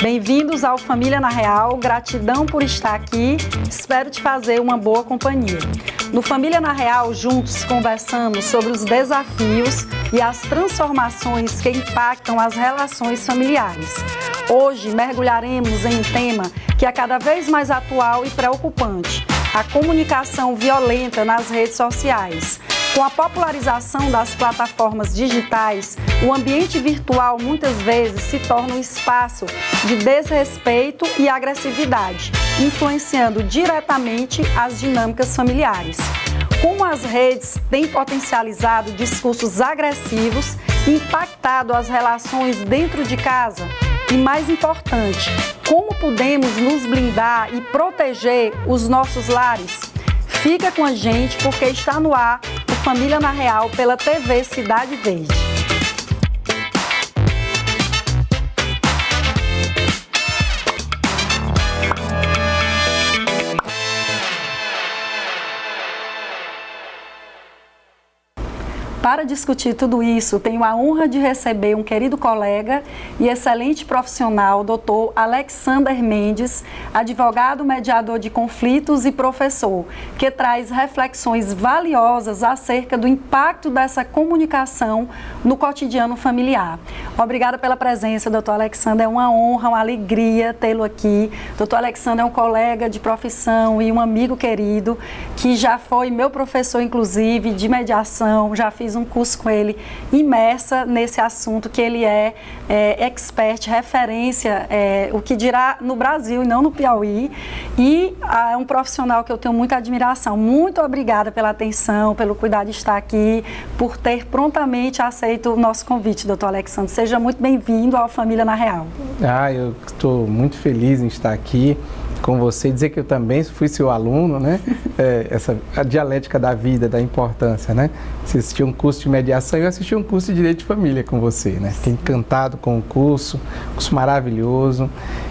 Bem-vindos ao Família na Real, gratidão por estar aqui, espero te fazer uma boa companhia. No Família na Real, juntos conversamos sobre os desafios e as transformações que impactam as relações familiares. Hoje mergulharemos em um tema que é cada vez mais atual e preocupante: a comunicação violenta nas redes sociais. Com a popularização das plataformas digitais, o ambiente virtual muitas vezes se torna um espaço de desrespeito e agressividade, influenciando diretamente as dinâmicas familiares. Como as redes têm potencializado discursos agressivos, impactado as relações dentro de casa? E mais importante, como podemos nos blindar e proteger os nossos lares? Fica com a gente porque está no ar o Família na Real pela TV Cidade Verde. Para discutir tudo isso, tenho a honra de receber um querido colega e excelente profissional, Dr. Alexander Mendes, advogado, mediador de conflitos e professor, que traz reflexões valiosas acerca do impacto dessa comunicação no cotidiano familiar. Obrigada pela presença, Dr. Alexander. É uma honra, uma alegria tê-lo aqui. Dr. Alexander é um colega de profissão e um amigo querido, que já foi meu professor, inclusive, de mediação. Já fiz um curso com ele, imersa nesse assunto, que ele é expert, referência, o que dirá no Brasil e não no Piauí, e é um profissional que eu tenho muita admiração. Muito obrigada pela atenção, pelo cuidado de estar aqui, por ter prontamente aceito o nosso convite, doutor Alexandre. Seja muito bem-vindo ao Família na Real. Eu estou muito feliz em estar aqui com você, dizer que eu também fui seu aluno, né? A dialética da vida, da importância, né? Você assistiu um curso de mediação e eu assisti um curso de Direito de Família com você, né? Fiquei encantado com o curso maravilhoso,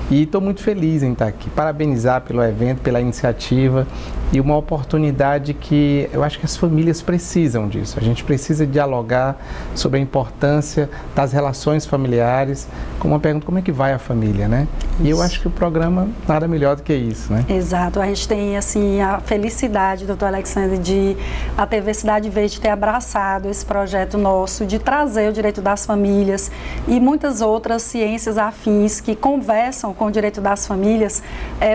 e estou muito feliz em estar aqui. Parabenizar pelo evento, pela iniciativa, e uma oportunidade que eu acho que as famílias precisam disso. A gente precisa dialogar sobre a importância das relações familiares, com uma pergunta: como é que vai a família, né? Isso. E eu acho que o programa nada melhor do que isso, né? Exato. A gente tem, assim, a felicidade, doutor Alexandre, de a TV Cidade Verde ter abraçado esse projeto nosso, de trazer o direito das famílias e muitas outras ciências afins que conversam com o direito das famílias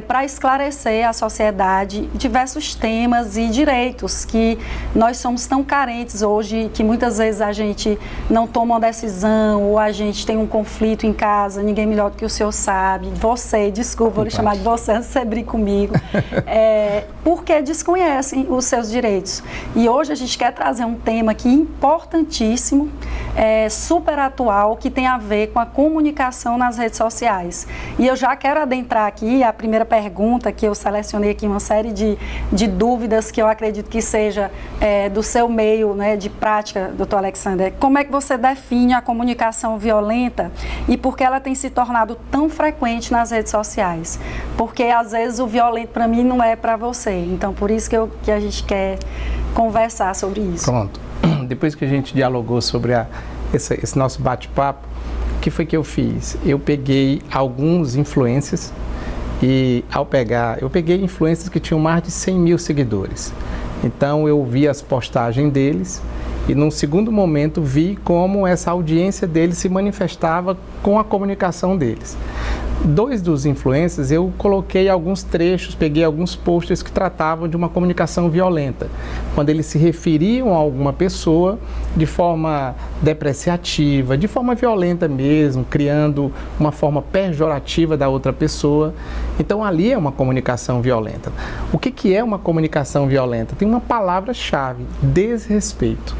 para esclarecer à sociedade diversos temas e direitos que nós somos tão carentes hoje, que muitas vezes a gente não toma uma decisão, ou a gente tem um conflito em casa, ninguém melhor do que o senhor sabe, você, desculpa, vou lhe chamar de você, antes de você brincar comigo, porque desconhecem os seus direitos. E hoje a gente quer trazer um tema aqui importantíssimo, super atual, que tem a ver com a comunicação nas redes sociais. E eu já quero adentrar aqui a primeira pergunta, que eu selecionei aqui uma série de dúvidas que eu acredito que seja do seu meio, né, de prática, doutor Alexander. Como é que você define a comunicação violenta e por que ela tem se tornado tão frequente nas redes sociais? Porque às vezes o violento para mim não é para você. Então por isso que a gente quer conversar sobre isso. Pronto. Depois que a gente dialogou sobre esse nosso bate-papo, o que foi que eu fiz? Eu peguei alguns influencers e eu peguei influencers que tinham mais de 100 mil seguidores. Então eu vi as postagens deles e num segundo momento vi como essa audiência deles se manifestava com a comunicação deles. Dois dos influencers, eu coloquei alguns trechos, peguei alguns posters que tratavam de uma comunicação violenta, quando eles se referiam a alguma pessoa de forma depreciativa, de forma violenta mesmo, criando uma forma pejorativa da outra pessoa. Então ali é uma comunicação violenta. O que é uma comunicação violenta? Tem uma palavra-chave: desrespeito.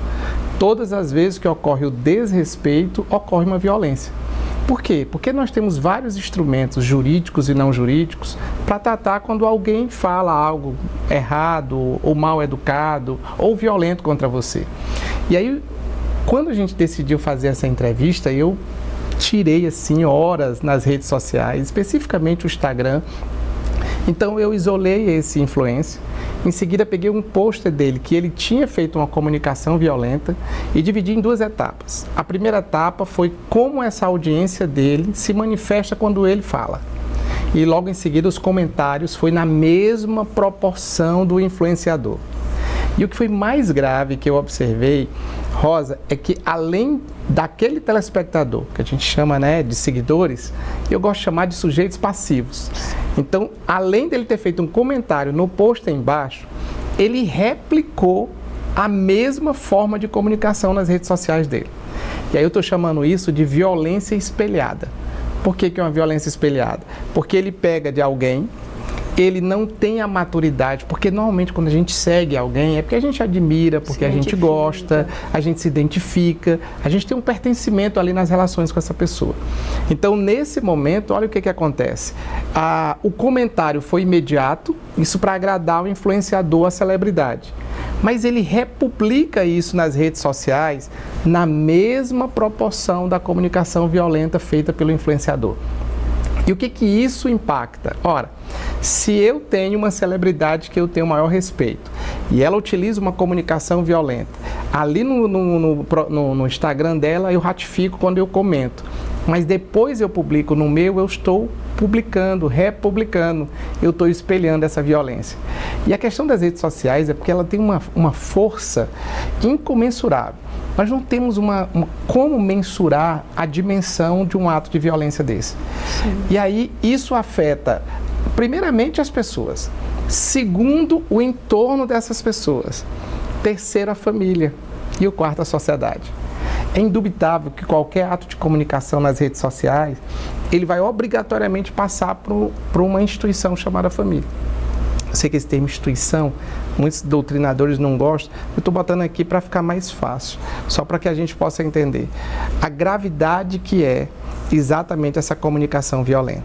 Todas as vezes que ocorre o desrespeito, ocorre uma violência. Por quê? Porque nós temos vários instrumentos jurídicos e não jurídicos para tratar quando alguém fala algo errado, ou mal educado, ou violento contra você. E aí, quando a gente decidiu fazer essa entrevista, eu tirei assim horas nas redes sociais, especificamente o Instagram, Então eu isolei esse influencer, em seguida peguei um pôster dele que ele tinha feito uma comunicação violenta e dividi em 2 etapas. A primeira etapa foi como essa audiência dele se manifesta quando ele fala. E logo em seguida os comentários foi na mesma proporção do influenciador. E o que foi mais grave que eu observei, Rosa, é que além daquele telespectador, que a gente chama, né, de seguidores, eu gosto de chamar de sujeitos passivos. Então, além dele ter feito um comentário no post embaixo, ele replicou a mesma forma de comunicação nas redes sociais dele. E aí eu estou chamando isso de violência espelhada. Por que é uma violência espelhada? Porque ele pega de alguém, ele não tem a maturidade, porque normalmente quando a gente segue alguém é porque a gente admira, porque a gente gosta, a gente se identifica, a gente tem um pertencimento ali nas relações com essa pessoa. Então, nesse momento, olha o que acontece. O comentário foi imediato, isso para agradar o influenciador, a celebridade. Mas ele republica isso nas redes sociais na mesma proporção da comunicação violenta feita pelo influenciador. E o que isso impacta? Ora, se eu tenho uma celebridade que eu tenho maior respeito e ela utiliza uma comunicação violenta, ali no Instagram dela eu ratifico quando eu comento, mas depois eu publico no meu, eu estou publicando, republicando, eu estou espelhando essa violência. E a questão das redes sociais é porque ela tem uma força incomensurável. Nós não temos como mensurar a dimensão de um ato de violência desse. Sim. E aí isso afeta, primeiramente, as pessoas. Segundo, o entorno dessas pessoas. Terceiro, a família. E o quarto, a sociedade. É indubitável que qualquer ato de comunicação nas redes sociais, ele vai obrigatoriamente passar por uma instituição chamada família. Eu sei que esse termo instituição, muitos doutrinadores não gostam, eu estou botando aqui para ficar mais fácil, só para que a gente possa entender a gravidade que é exatamente essa comunicação violenta.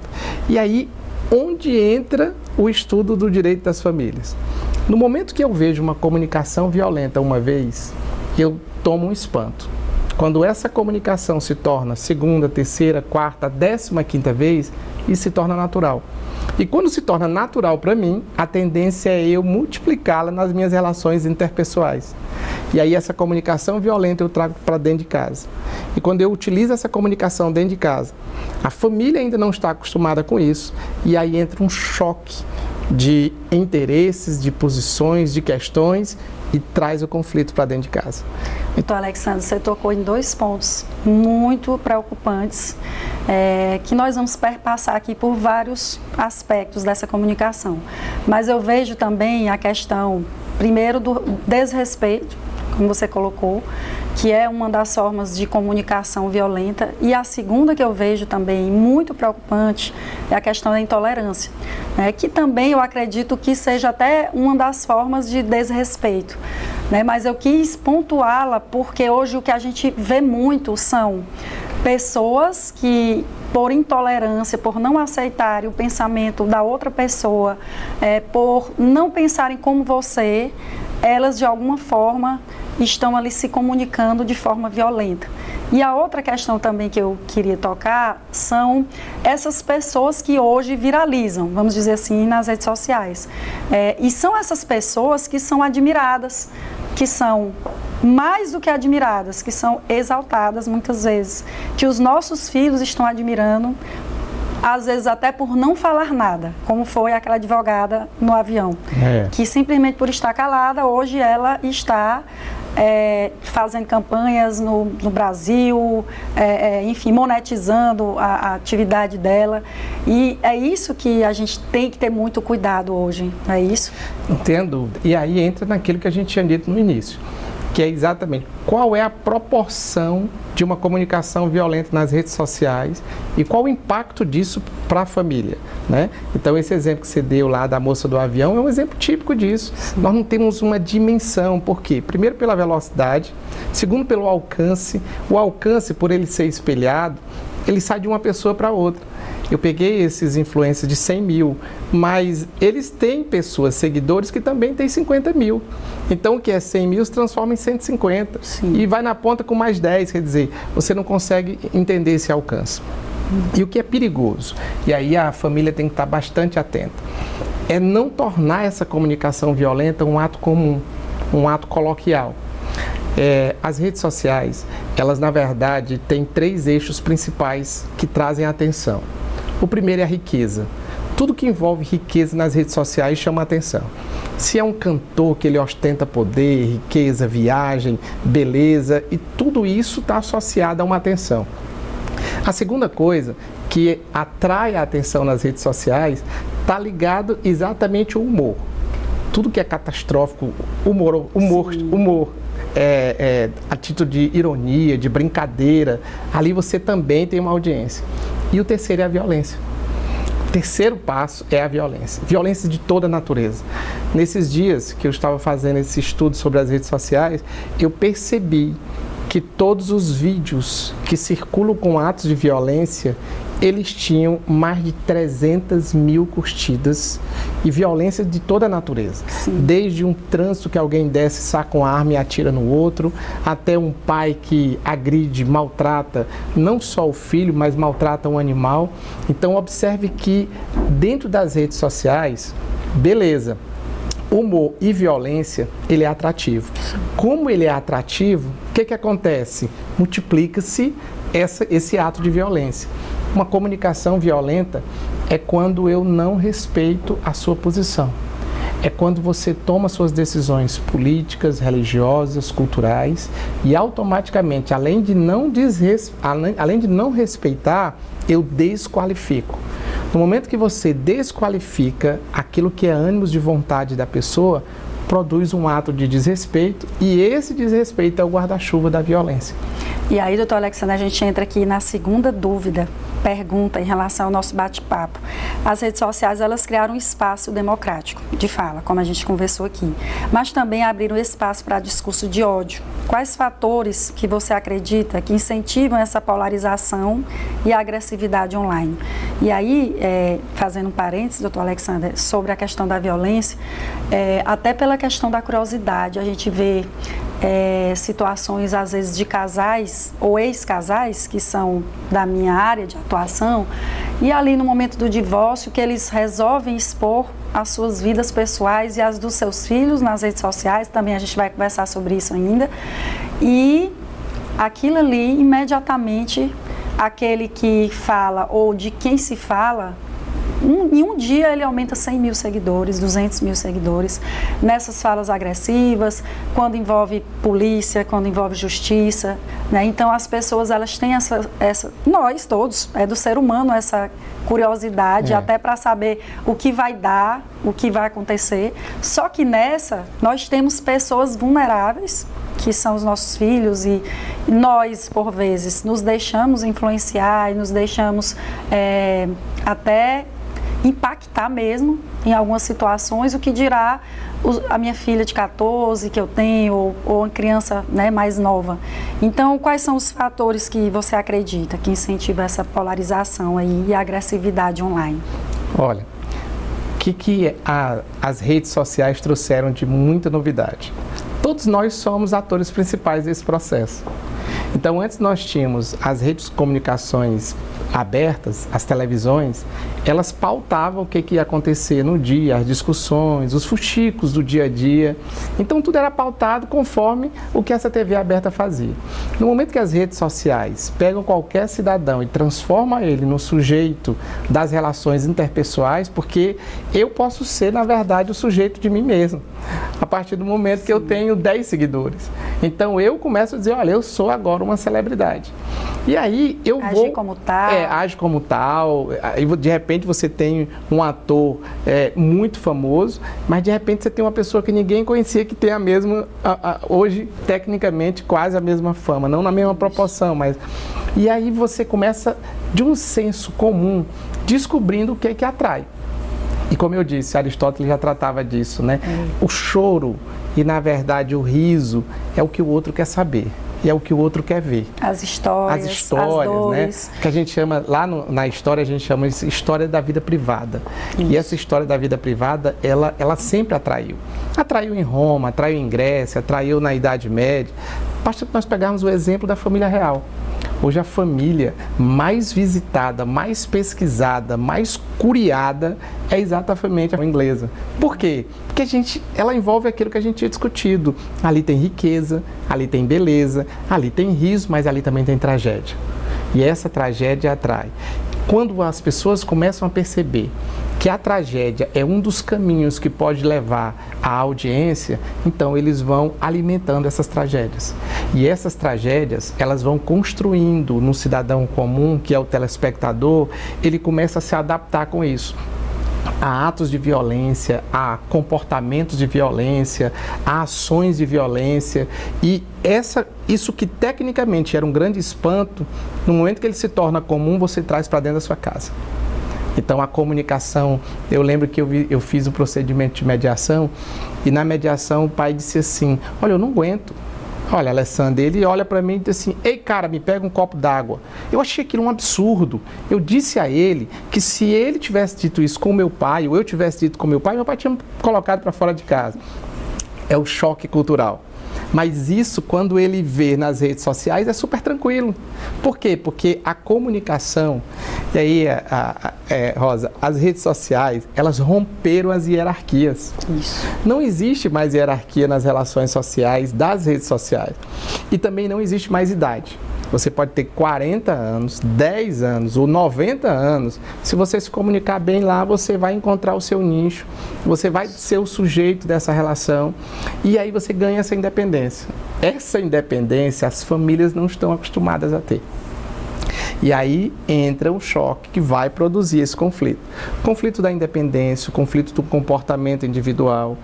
E aí, onde entra o estudo do direito das famílias? No momento que eu vejo uma comunicação violenta uma vez, eu tomo um espanto. Quando essa comunicação se torna segunda, terceira, quarta, 15ª vez, isso se torna natural. E quando se torna natural para mim, a tendência é eu multiplicá-la nas minhas relações interpessoais. E aí essa comunicação violenta eu trago para dentro de casa. E quando eu utilizo essa comunicação dentro de casa, a família ainda não está acostumada com isso, e aí entra um choque de interesses, de posições, de questões, e traz o conflito para dentro de casa. Então, Alexandre, você tocou em 2 pontos muito preocupantes, que nós vamos perpassar aqui por vários aspectos dessa comunicação. Mas eu vejo também a questão, primeiro, do desrespeito, como você colocou, que é uma das formas de comunicação violenta. E a segunda que eu vejo também muito preocupante é a questão da intolerância, né? Que também eu acredito que seja até uma das formas de desrespeito, né? Mas eu quis pontuá-la porque hoje o que a gente vê muito são pessoas que, por intolerância, por não aceitarem o pensamento da outra pessoa, por não pensarem como você, elas de alguma forma estão ali se comunicando de forma violenta. E a outra questão também que eu queria tocar são essas pessoas que hoje viralizam, vamos dizer assim, nas redes sociais. E são essas pessoas que são admiradas, que são mais do que admiradas, que são exaltadas muitas vezes, que os nossos filhos estão admirando, às vezes até por não falar nada, como foi aquela advogada no avião, que simplesmente por estar calada, hoje ela está fazendo campanhas no Brasil, enfim, monetizando a atividade dela. E é isso que a gente tem que ter muito cuidado hoje, é isso? Entendo. E aí entra naquilo que a gente tinha dito no início, que é exatamente qual é a proporção de uma comunicação violenta nas redes sociais e qual o impacto disso para a família, né? Então esse exemplo que você deu lá da moça do avião é um exemplo típico disso. Sim. Nós não temos uma dimensão, por quê? Primeiro pela velocidade, segundo pelo alcance. O alcance, por ele ser espelhado, ele sai de uma pessoa para outra. Eu peguei esses influencers de 100 mil, mas eles têm pessoas, seguidores, que também têm 50 mil. Então, o que é 100 mil se transforma em 150. Sim. E vai na ponta com mais 10, quer dizer, você não consegue entender esse alcance. E o que é perigoso? E aí a família tem que estar bastante atenta. é não tornar essa comunicação violenta um ato comum, um ato coloquial. As redes sociais, elas na verdade têm 3 eixos principais que trazem atenção. O primeiro é a riqueza. Tudo que envolve riqueza nas redes sociais chama atenção. Se é um cantor que ele ostenta poder, riqueza, viagem, beleza, e tudo isso está associado a uma atenção. A segunda coisa que atrai a atenção nas redes sociais está ligado exatamente ao humor. Tudo que é catastrófico, humor, atitude de ironia, de brincadeira, ali você também tem uma audiência. E o terceiro é a violência. O terceiro passo é a violência. Violência de toda natureza. Nesses dias que eu estava fazendo esse estudo sobre as redes sociais, eu percebi que todos os vídeos que circulam com atos de violência, eles tinham mais de 300 mil curtidas e violência de toda a natureza. Sim. Desde um trânsito que alguém desce, saca uma arma e atira no outro, até um pai que agride, maltrata não só o filho, mas maltrata um animal. Então observe que dentro das redes sociais, beleza, humor e violência, ele é atrativo. Como ele é atrativo, o que acontece? Multiplica-se esse ato de violência. Uma comunicação violenta é quando eu não respeito a sua posição. É quando você toma suas decisões políticas, religiosas, culturais e automaticamente, além de não respeitar, eu desqualifico. No momento que você desqualifica aquilo que é ânimos de vontade da pessoa, produz um ato de desrespeito e esse desrespeito é o guarda-chuva da violência. E aí, doutor Alexandre, a gente entra aqui na segunda pergunta em relação ao nosso bate-papo. As redes sociais, elas criaram um espaço democrático de fala, como a gente conversou aqui, mas também abriram espaço para discurso de ódio. Quais fatores que você acredita que incentivam essa polarização e a agressividade online? E aí, fazendo um parênteses, doutor Alexandre, sobre a questão da violência, até pela questão da curiosidade, a gente vê situações, às vezes, de casais ou ex-casais, que são da minha área de atuação, e ali no momento do divórcio, que eles resolvem expor as suas vidas pessoais e as dos seus filhos nas redes sociais, também a gente vai conversar sobre isso ainda, e aquilo ali, imediatamente, aquele que fala ou de quem se fala, em um dia ele aumenta 100 mil seguidores, 200 mil seguidores, nessas falas agressivas, quando envolve polícia, quando envolve justiça, né? Então as pessoas, elas têm nós todos, do ser humano, essa curiosidade, até para saber o que vai dar, o que vai acontecer, só que nessa, nós temos pessoas vulneráveis, que são os nossos filhos, e nós, por vezes, nos deixamos influenciar e nos deixamos até impactar mesmo em algumas situações, o que dirá a minha filha de 14 que eu tenho, ou uma criança, né, mais nova. Então, quais são os fatores que você acredita que incentivam essa polarização aí e a agressividade online? Olha, o que as redes sociais trouxeram de muita novidade? Todos nós somos atores principais desse processo. Então, antes nós tínhamos as redes de comunicações abertas, as televisões, elas pautavam o que ia acontecer no dia, as discussões, os fuxicos do dia a dia. Então, tudo era pautado conforme o que essa TV aberta fazia. No momento que as redes sociais pegam qualquer cidadão e transformam ele no sujeito das relações interpessoais, porque eu posso ser, na verdade, o sujeito de mim mesmo, a partir do momento que eu tenho 10 seguidores. Então, eu começo a dizer, olha, eu sou agora uma celebridade. E aí, eu vou... Agir como tal. Age como tal. Aí, de repente, você tem um ator muito famoso, mas, de repente, você tem uma pessoa que ninguém conhecia, que tem a mesma, hoje, tecnicamente, quase a mesma fama. Não na mesma proporção, mas... E aí, você começa, de um senso comum, descobrindo o que atrai. E como eu disse, Aristóteles já tratava disso, né? O choro e, na verdade, o riso é o que o outro quer saber. E é o que o outro quer ver. As histórias, as dores, né? Que a gente chama, lá na história, a gente chama de história da vida privada. Isso. E essa história da vida privada, ela sempre atraiu. Atraiu em Roma, atraiu em Grécia, atraiu na Idade Média. Basta que nós pegarmos o exemplo da família real. Hoje a família mais visitada, mais pesquisada, mais curiada é exatamente a inglesa. Por quê? Porque ela envolve aquilo que a gente tinha discutido. Ali tem riqueza, ali tem beleza, ali tem riso, mas ali também tem tragédia. E essa tragédia atrai. Quando as pessoas começam a perceber que a tragédia é um dos caminhos que pode levar à audiência, então eles vão alimentando essas tragédias. E essas tragédias, elas vão construindo no cidadão comum, que é o telespectador, ele começa a se adaptar com isso. Há atos de violência, há comportamentos de violência, há ações de violência, e isso que tecnicamente era um grande espanto, no momento que ele se torna comum, você traz para dentro da sua casa. Então a comunicação, eu lembro que eu fiz um procedimento de mediação, e na mediação o pai disse assim: olha, eu não aguento. Olha, Alessandro, ele olha para mim e diz assim: ei, cara, me pega um copo d'água. Eu achei aquilo um absurdo. Eu disse a ele que se ele tivesse dito isso com meu pai, ou eu tivesse dito com meu pai tinha me colocado para fora de casa. É o choque cultural. Mas isso, quando ele vê nas redes sociais, é super tranquilo. Por quê? Porque a comunicação, e aí, Rosa, as redes sociais, elas romperam as hierarquias. Isso. Não existe mais hierarquia nas relações sociais das redes sociais. E também não existe mais idade. Você pode ter 40 anos, 10 anos ou 90 anos. Se você se comunicar bem lá, você vai encontrar o seu nicho. Você vai ser o sujeito dessa relação. E aí você ganha essa independência. Essa independência as famílias não estão acostumadas a ter. E aí entra um choque que vai produzir esse conflito. O conflito da independência, o conflito do comportamento individual.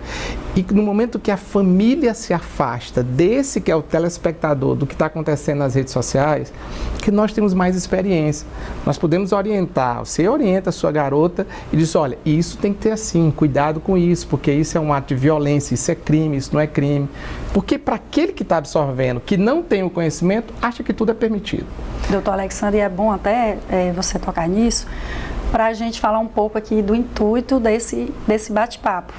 E no momento que a família se afasta desse que é o telespectador, do que está acontecendo nas redes sociais, que nós temos mais experiência. Nós podemos orientar, você orienta a sua garota e diz: olha, isso tem que ter assim, cuidado com isso, porque isso é um ato de violência, isso é crime, isso não é crime. Porque para aquele que está absorvendo, que não tem o conhecimento, acha que tudo é permitido. Doutor Alexandre, é bom até você tocar nisso, para a gente falar um pouco aqui do intuito desse bate-papo.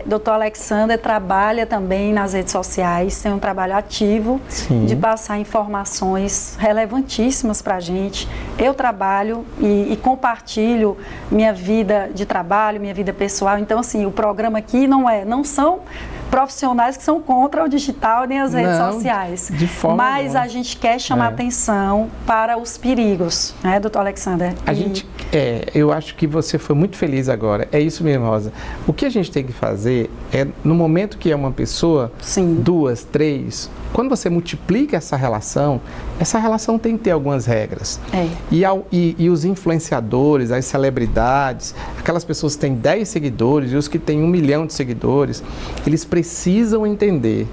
Doutor Alexandre trabalha também nas redes sociais, tem um trabalho ativo. Sim. De passar informações relevantíssimas para a gente. Eu trabalho e compartilho minha vida de trabalho, minha vida pessoal. Então, assim, o programa aqui não são profissionais que são contra o digital nem as redes sociais. De forma mas a gente quer chamar atenção para os perigos, né, doutor Alexandre? Eu acho que você foi muito feliz agora. É isso mesmo, Rosa. O que a gente tem que fazer é, no momento que é uma pessoa, sim, 2, 3, quando você multiplica essa relação tem que ter algumas regras. E os influenciadores, as celebridades, aquelas pessoas que têm 10 seguidores e os que têm 1 milhão de seguidores, eles precisam entender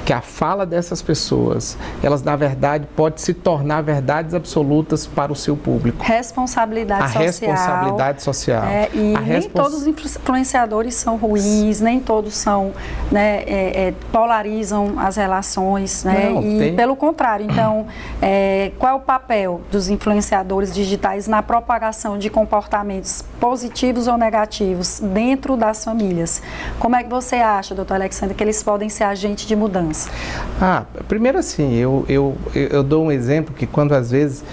que a fala dessas pessoas, elas na verdade podem se tornar verdades absolutas para o seu público. Responsabilidade social. Nem todos os influenciadores são ruins, nem todos são, polarizam as relações, pelo contrário. Então, qual é o papel dos influenciadores digitais na propagação de comportamentos positivos ou negativos dentro das famílias? Como é que você acha, doutor Alexandre, que eles podem ser agentes de mudança? Primeiro assim, eu dou um exemplo que quando às vezes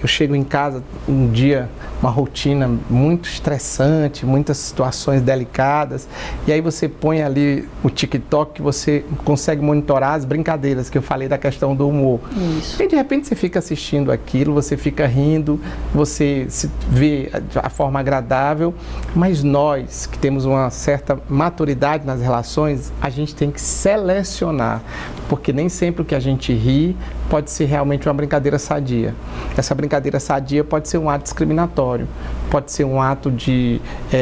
eu chego em casa um dia, uma rotina muito estressante, muitas situações delicadas, e aí você põe ali o TikTok que você consegue monitorar as brincadeiras, que eu falei da questão do humor. Isso. E de repente você fica assistindo aquilo, você fica rindo, você se vê a forma agradável, mas nós que temos uma certa maturidade nas relações, a gente tem que selecionar, porque nem sempre o que a gente ri pode ser realmente uma brincadeira sadia. Essa brincadeira sadia pode ser um ato discriminatório, pode ser um ato de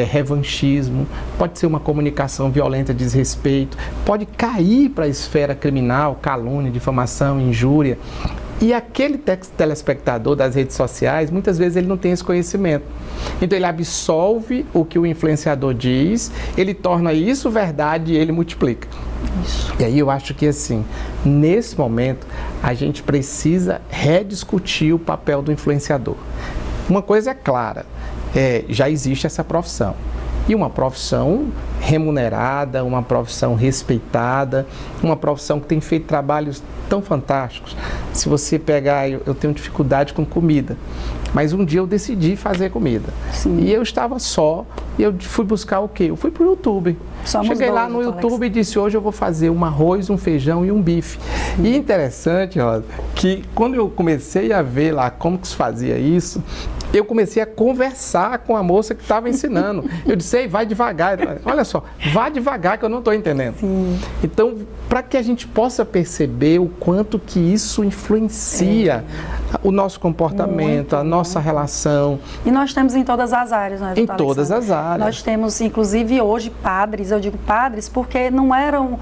revanchismo, pode ser uma comunicação violenta, desrespeito, pode cair para a esfera criminal, calúnia, difamação, injúria. E aquele telespectador das redes sociais, muitas vezes ele não tem esse conhecimento. Então ele absolve o que o influenciador diz, ele torna isso verdade e ele multiplica. Isso. E aí eu acho que assim, nesse momento, a gente precisa rediscutir o papel do influenciador. Uma coisa é clara, já existe essa profissão. E uma profissão remunerada, uma profissão respeitada, uma profissão que tem feito trabalhos tão fantásticos. Se você pegar, eu tenho dificuldade com comida, mas um dia eu decidi fazer comida. Sim. E eu estava só, e eu fui buscar o quê? Eu fui para o YouTube. Cheguei lá no YouTube e disse, hoje eu vou fazer um arroz, um feijão e um bife. Sim. E interessante, Rosa, que quando eu comecei a ver lá como que se fazia isso, eu comecei a conversar com a moça que estava ensinando. Eu disse, ei, vai devagar. Olha só, vá devagar que eu não estou entendendo. Sim. Então, para que a gente possa perceber o quanto que isso influencia o nosso comportamento, a nossa relação. E nós temos em todas as áreas, não é, doutor Em todas as áreas. Nós temos, inclusive, hoje, padres, eu digo padres, porque não eram,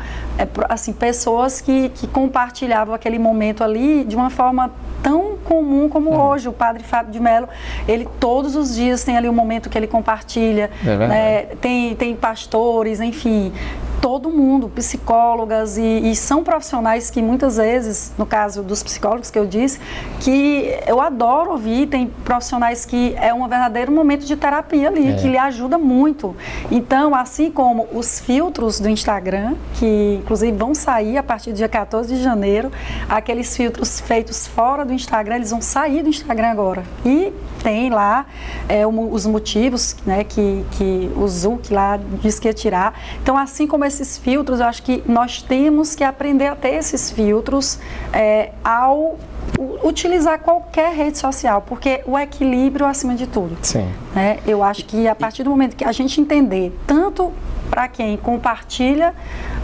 assim, pessoas que compartilhavam aquele momento ali de uma forma tão comum como hoje. O padre Fábio de Mello, ele todos os dias tem ali um momento que ele compartilha, tem pastores, enfim, todo mundo, psicólogas, e são profissionais que muitas vezes, no caso dos psicólogos que eu disse, que eu adoro ouvir, tem profissionais que é um verdadeiro momento de terapia ali, que lhe ajuda muito. Então, assim como os filtros do Instagram, que inclusive vão sair a partir do dia 14 de janeiro, aqueles filtros feitos fora do Instagram, eles vão sair do Instagram agora. E tem lá os motivos, né, que o Zuc lá disse que ia tirar. Então, assim como esses filtros, eu acho que nós temos que aprender a ter esses filtros ao utilizar qualquer rede social, porque o equilíbrio acima de tudo. Sim. Né? Eu acho que a partir do momento que a gente entender tanto para quem compartilha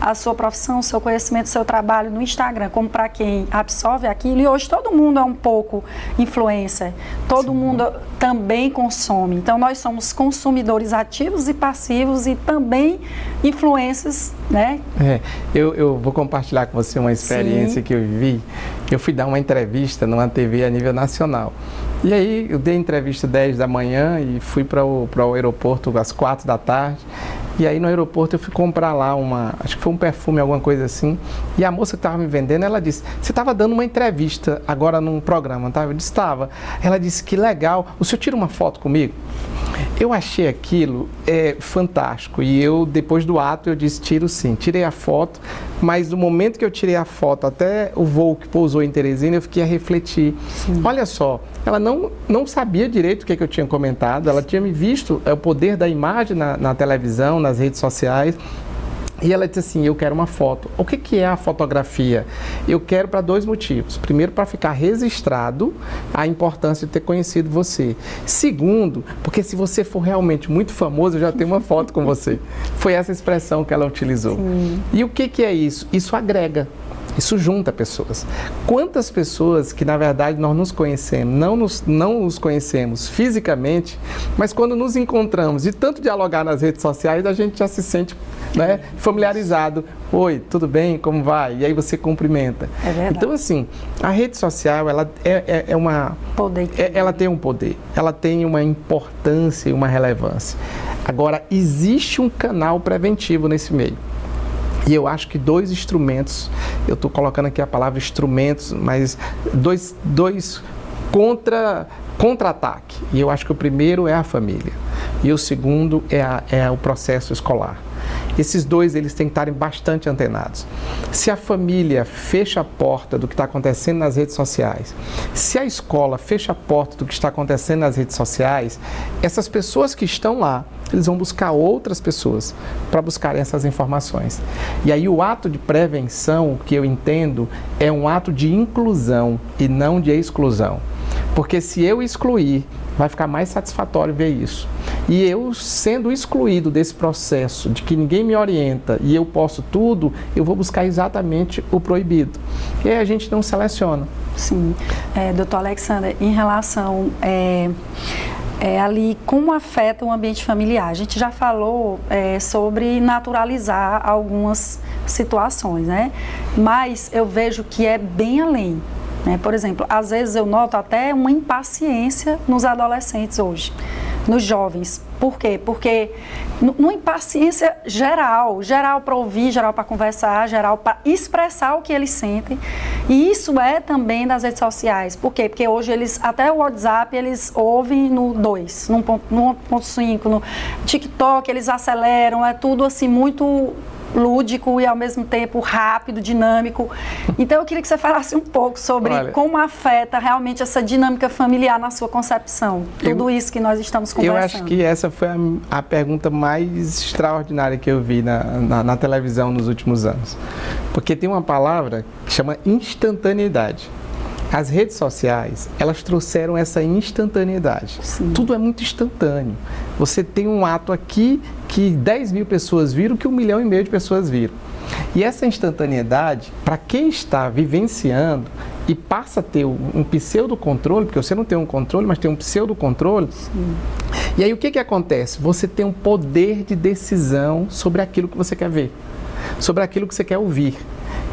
a sua profissão, o seu conhecimento, o seu trabalho no Instagram, como para quem absorve aquilo, e hoje todo mundo é um pouco influencer, todo mundo também consome. Então, nós somos consumidores ativos e passivos e também influencers, né? Eu vou compartilhar com você uma experiência que eu vivi. Eu fui dar uma entrevista numa TV a nível nacional. E aí, eu dei entrevista 10 da manhã e fui para o aeroporto às 4 da tarde. E aí no aeroporto eu fui comprar lá acho que foi um perfume, alguma coisa assim. E a moça que estava me vendendo, ela disse, você estava dando uma entrevista agora num programa, tá? Eu disse, estava. Ela disse, que legal, o senhor tira uma foto comigo? Eu achei aquilo fantástico. E eu, depois do ato, eu disse, tiro sim. Tirei a foto, mas no momento que eu tirei a foto, até o voo que pousou em Teresina, eu fiquei a refletir. Sim. Olha só, ela não sabia direito o que eu tinha comentado, ela tinha me visto o poder da imagem na televisão, nas redes sociais. E ela disse assim, eu quero uma foto. O que é a fotografia? Eu quero para 2 motivos. Primeiro, para ficar registrado a importância de ter conhecido você. Segundo, porque se você for realmente muito famoso, eu já tenho uma foto com você. Foi essa expressão que ela utilizou. Sim. E o que é isso? Isso agrega. Isso junta pessoas. Quantas pessoas que, na verdade, nós nos conhecemos, não nos conhecemos fisicamente, mas quando nos encontramos e tanto dialogar nas redes sociais, a gente já se sente, né, familiarizado. Oi, tudo bem? Como vai? E aí você cumprimenta. É verdade. Então, assim, a rede social, ela ela tem um poder, ela tem uma importância e uma relevância. Agora, existe um canal preventivo nesse meio. E eu acho que 2 instrumentos, eu estou colocando aqui a palavra instrumentos, mas dois contra-ataque. E eu acho que o primeiro é a família e o segundo é o processo escolar. Esses 2, eles têm que estarem bastante antenados. Se a família fecha a porta do que está acontecendo nas redes sociais, se a escola fecha a porta do que está acontecendo nas redes sociais, essas pessoas que estão lá, eles vão buscar outras pessoas para buscarem essas informações. E aí o ato de prevenção, que eu entendo, é um ato de inclusão e não de exclusão. Porque se eu excluir, vai ficar mais satisfatório ver isso. E eu, sendo excluído desse processo de que ninguém me orienta e eu posso tudo, eu vou buscar exatamente o proibido. E aí a gente não seleciona. Sim. Doutor Alexandre, em relação ali como afeta o ambiente familiar, a gente já falou sobre naturalizar algumas situações, né? Mas eu vejo que é bem além. Por exemplo, às vezes eu noto até uma impaciência nos adolescentes hoje. nos jovens. Por quê? Porque numa impaciência geral para ouvir, geral para conversar, geral para expressar o que eles sentem. E isso é também das redes sociais. Por quê? Porque hoje até o WhatsApp, eles ouvem no 2, no 1.5, no TikTok, eles aceleram, é tudo assim muito lúdico e ao mesmo tempo rápido, dinâmico. Então eu queria que você falasse um pouco sobre como afeta realmente essa dinâmica familiar na sua concepção. Tudo isso que nós estamos conversando. Eu acho que essa foi a pergunta mais extraordinária que eu vi na televisão nos últimos anos. Porque tem uma palavra que chama instantaneidade. As redes sociais, elas trouxeram essa instantaneidade. Sim. Tudo é muito instantâneo. Você tem um ato aqui que 10 mil pessoas viram, que 1,5 milhão de pessoas viram. E essa instantaneidade, para quem está vivenciando e passa a ter um pseudo-controle, porque você não tem um controle, mas tem um pseudo-controle. Sim. E aí o que acontece? Você tem um poder de decisão sobre aquilo que você quer ver, sobre aquilo que você quer ouvir.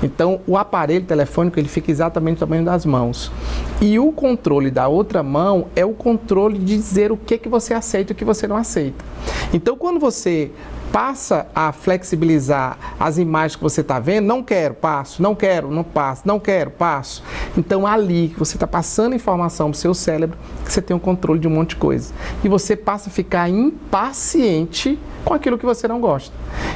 Então, o aparelho telefônico, ele fica exatamente do tamanho das mãos. E o controle da outra mão é o controle de dizer o que você aceita e o que você não aceita. Então, quando você passa a flexibilizar as imagens que você está vendo, não quero, passo, não quero, não passo, não quero, passo. Então, ali, você está passando informação para o seu cérebro que você tem um controle de um monte de coisa. E você passa a ficar impaciente com aquilo que você não gosta.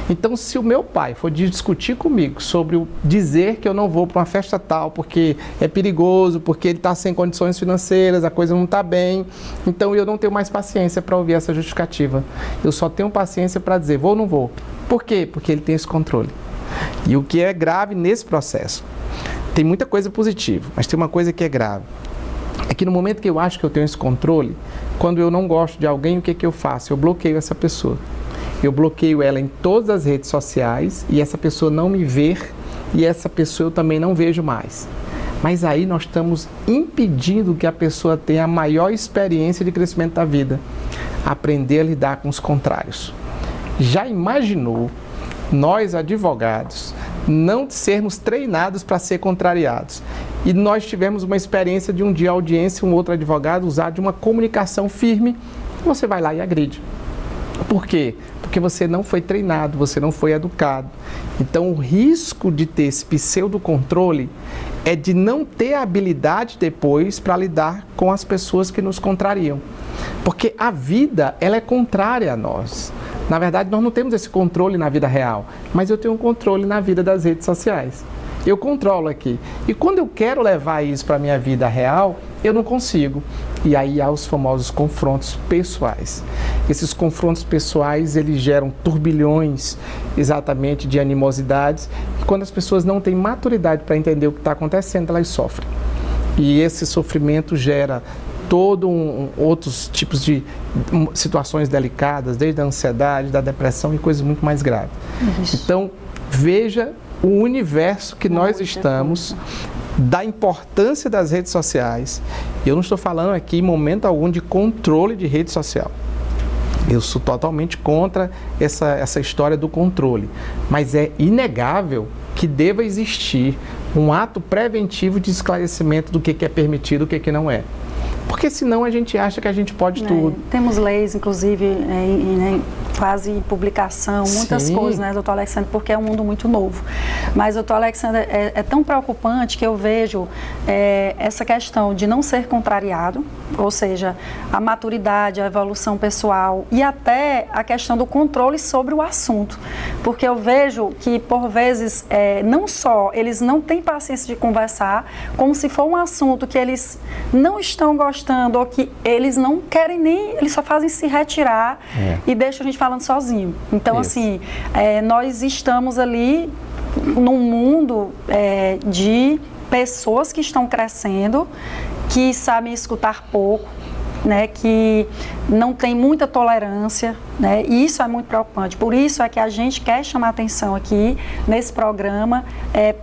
Então, se o meu pai for discutir comigo sobre o dizer que eu não vou para uma festa tal porque é perigoso, porque ele está sem condições financeiras, a coisa não está bem, então eu não tenho mais paciência para ouvir essa justificativa. Eu só tenho paciência para dizer vou ou não vou. Por quê? Porque ele tem esse controle. E o que é grave nesse processo? Tem muita coisa positiva, mas tem uma coisa que é grave. É que no momento que eu acho que eu tenho esse controle, quando eu não gosto de alguém, o que eu faço? Eu bloqueio essa pessoa. Eu bloqueio ela em todas as redes sociais e essa pessoa não me vê e essa pessoa eu também não vejo mais. Mas aí nós estamos impedindo que a pessoa tenha a maior experiência de crescimento da vida. Aprender a lidar com os contrários. Já imaginou nós, advogados, não sermos treinados para ser contrariados? E nós tivemos uma experiência de um dia a audiência, um outro advogado usar de uma comunicação firme, você vai lá e agride. Por quê? Porque você não foi treinado, você não foi educado. Então, o risco de ter esse pseudo-controle é de não ter a habilidade depois para lidar com as pessoas que nos contrariam. Porque a vida, ela é contrária a nós. Na verdade, nós não temos esse controle na vida real, mas eu tenho um controle na vida das redes sociais. Eu controlo aqui. E quando eu quero levar isso para a minha vida real, eu não consigo. E aí há os famosos confrontos pessoais. Esses confrontos pessoais, eles geram turbilhões exatamente de animosidades. E quando as pessoas não têm maturidade para entender o que está acontecendo, elas sofrem. E esse sofrimento gera outros tipos de situações delicadas, desde a ansiedade, da depressão e coisas muito mais graves. Isso. Então, veja o universo que nós estamos, da importância das redes sociais. Eu não estou falando aqui em momento algum de controle de rede social. Eu sou totalmente contra essa história do controle. Mas é inegável que deva existir um ato preventivo de esclarecimento do que é permitido e o que não é. Porque senão a gente acha que a gente pode tudo. Temos leis, inclusive, quase em publicação, muitas coisas, né, doutor Alexandre, porque é um mundo muito novo. Mas, doutor Alexandre, é tão preocupante que eu vejo essa questão de não ser contrariado, ou seja, a maturidade, a evolução pessoal e até a questão do controle sobre o assunto. Porque eu vejo que, por vezes, não só eles não têm paciência de conversar, como se for um assunto que eles não estão gostando ou que eles não querem nem, eles só fazem se retirar e deixam a gente falando sozinho. Então, assim, nós estamos ali num mundo de pessoas que estão crescendo, que sabem escutar pouco, né, que não tem muita tolerância, né, e isso é muito preocupante. Por isso é que a gente quer chamar atenção aqui nesse programa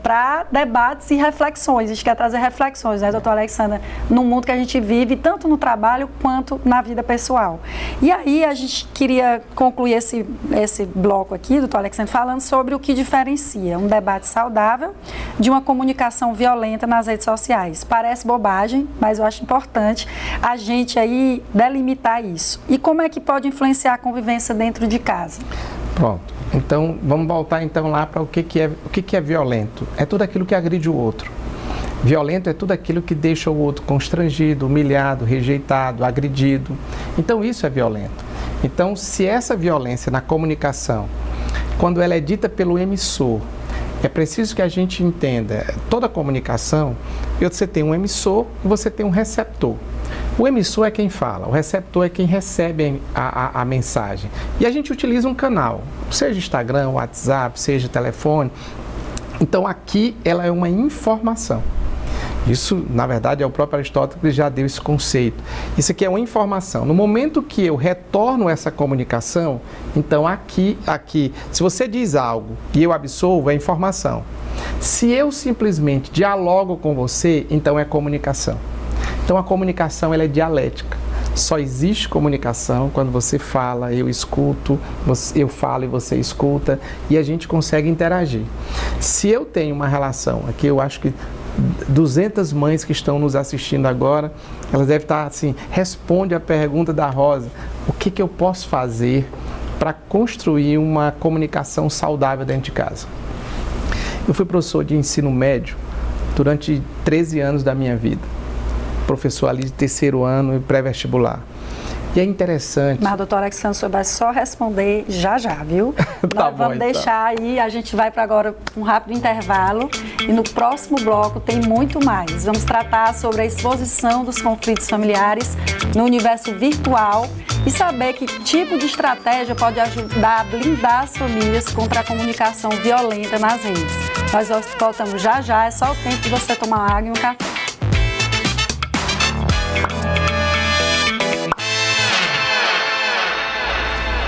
para debates e reflexões. A gente quer trazer reflexões, né, doutor Alexandre, no mundo que a gente vive, tanto no trabalho quanto na vida pessoal. E aí a gente queria concluir esse bloco aqui, doutor Alexandre, falando sobre o que diferencia um debate saudável de uma comunicação violenta nas redes sociais. Parece bobagem, mas eu acho importante a gente aí aí delimitar isso. E como é que pode influenciar a convivência dentro de casa? Pronto. Então, vamos voltar então lá para o que é violento. É tudo aquilo que agride o outro. Violento é tudo aquilo que deixa o outro constrangido, humilhado, rejeitado, agredido. Então, isso é violento. Então, se essa violência na comunicação, quando ela é dita pelo emissor, é preciso que a gente entenda, toda comunicação, você tem um emissor e você tem um receptor. O emissor é quem fala, o receptor é quem recebe a mensagem. E a gente utiliza um canal, seja Instagram, WhatsApp, seja telefone. Então aqui ela é uma informação. Isso, na verdade, é o próprio Aristóteles que já deu esse conceito. Isso aqui é uma informação. No momento que eu retorno essa comunicação, então aqui, se você diz algo e eu absorvo, é informação. Se eu simplesmente dialogo com você, então é comunicação. Então a comunicação ela é dialética. Só existe comunicação quando você fala, eu escuto, eu falo e você escuta, e a gente consegue interagir. Se eu tenho uma relação, aqui eu acho que 200 mães que estão nos assistindo agora, elas devem estar assim, responde a pergunta da Rosa, o que eu posso fazer para construir uma comunicação saudável dentro de casa? Eu fui professor de ensino médio durante 13 anos da minha vida, professor ali de terceiro ano e pré-vestibular. E é interessante... Mas, doutor Alexandre, o senhor vai só responder já, viu? Tá Nós vamos deixar aí, a gente vai para agora um rápido intervalo e no próximo bloco tem muito mais. Vamos tratar sobre a exposição dos conflitos familiares no universo virtual e saber que tipo de estratégia pode ajudar a blindar as famílias contra a comunicação violenta nas redes. Nós voltamos já, é só o tempo de você tomar água e um café.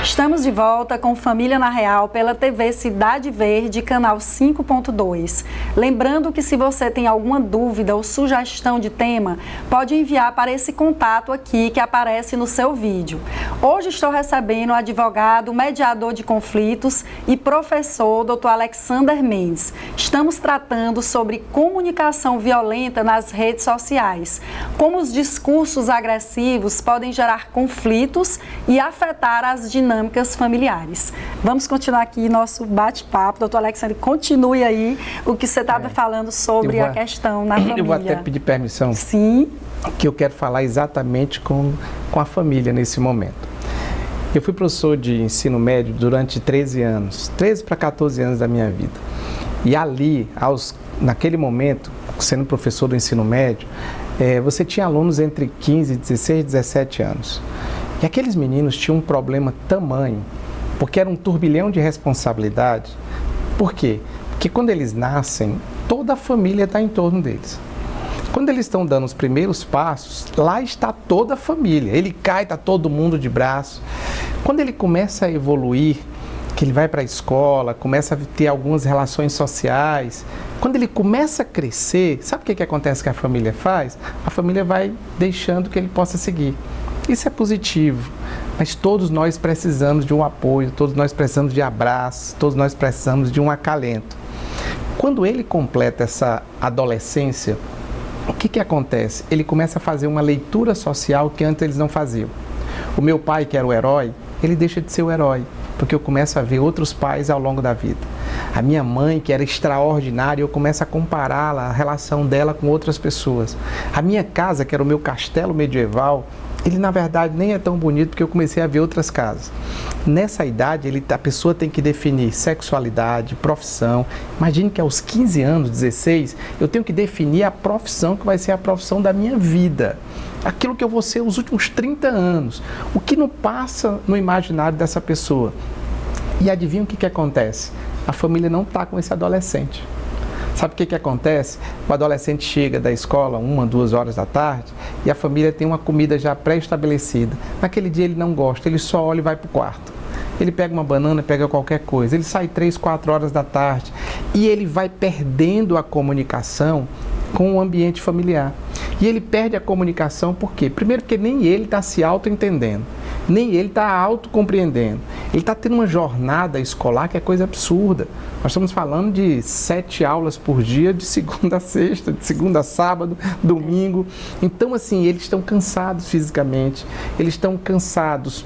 Estamos de volta com Família na Real pela TV Cidade Verde, canal 5.2. Lembrando que se você tem alguma dúvida ou sugestão de tema, pode enviar para esse contato aqui que aparece no seu vídeo. Hoje estou recebendo o advogado, mediador de conflitos e professor Dr. Alexander Mendes. Estamos tratando sobre comunicação violenta nas redes sociais, como os discursos agressivos podem gerar conflitos e afetar as dinâmicas familiares. Vamos continuar aqui nosso bate-papo. Doutor Alexandre, continue aí o que você estava falando sobre a questão na família. Eu vou até pedir permissão. Sim. Que eu quero falar exatamente com a família nesse momento. Eu fui professor de ensino médio durante 13 anos, 13 para 14 anos da minha vida. E ali, naquele momento, sendo professor do ensino médio, você tinha alunos entre 15, 16 e 17 anos. E aqueles meninos tinham um problema tamanho, porque era um turbilhão de responsabilidade. Por quê? Porque quando eles nascem, toda a família está em torno deles. Quando eles estão dando os primeiros passos, lá está toda a família. Ele cai, está todo mundo de braço. Quando ele começa a evoluir, que ele vai para a escola, começa a ter algumas relações sociais, quando ele começa a crescer, sabe o que acontece que a família faz? A família vai deixando que ele possa seguir. Isso é positivo, mas todos nós precisamos de um apoio, todos nós precisamos de abraço, todos nós precisamos de um acalento. Quando ele completa essa adolescência, o que acontece? Ele começa a fazer uma leitura social que antes eles não faziam. O meu pai, que era o herói, ele deixa de ser o herói, porque eu começo a ver outros pais ao longo da vida. A minha mãe, que era extraordinária, eu começo a compará-la, a relação dela com outras pessoas. A minha casa, que era o meu castelo medieval, ele na verdade nem é tão bonito porque eu comecei a ver outras casas. Nessa idade, a pessoa tem que definir sexualidade, profissão. Imagine que aos 15 anos, 16, eu tenho que definir a profissão que vai ser a profissão da minha vida. Aquilo que eu vou ser os últimos 30 anos. O que não passa no imaginário dessa pessoa. E adivinha o que acontece? A família não está com esse adolescente. Sabe o que acontece? O adolescente chega da escola 1, 2 horas da tarde e a família tem uma comida já pré-estabelecida. Naquele dia ele não gosta, ele só olha e vai para o quarto. Ele pega uma banana, pega qualquer coisa, ele sai 3, 4 horas da tarde e ele vai perdendo a comunicação com o ambiente familiar. E ele perde a comunicação por quê? Primeiro porque nem ele está se auto-entendendo, nem ele está auto-compreendendo. Ele está tendo uma jornada escolar que é coisa absurda. Nós estamos falando de 7 aulas por dia, de segunda a sexta, de segunda a sábado, domingo. Então, assim, eles estão cansados fisicamente, eles estão cansados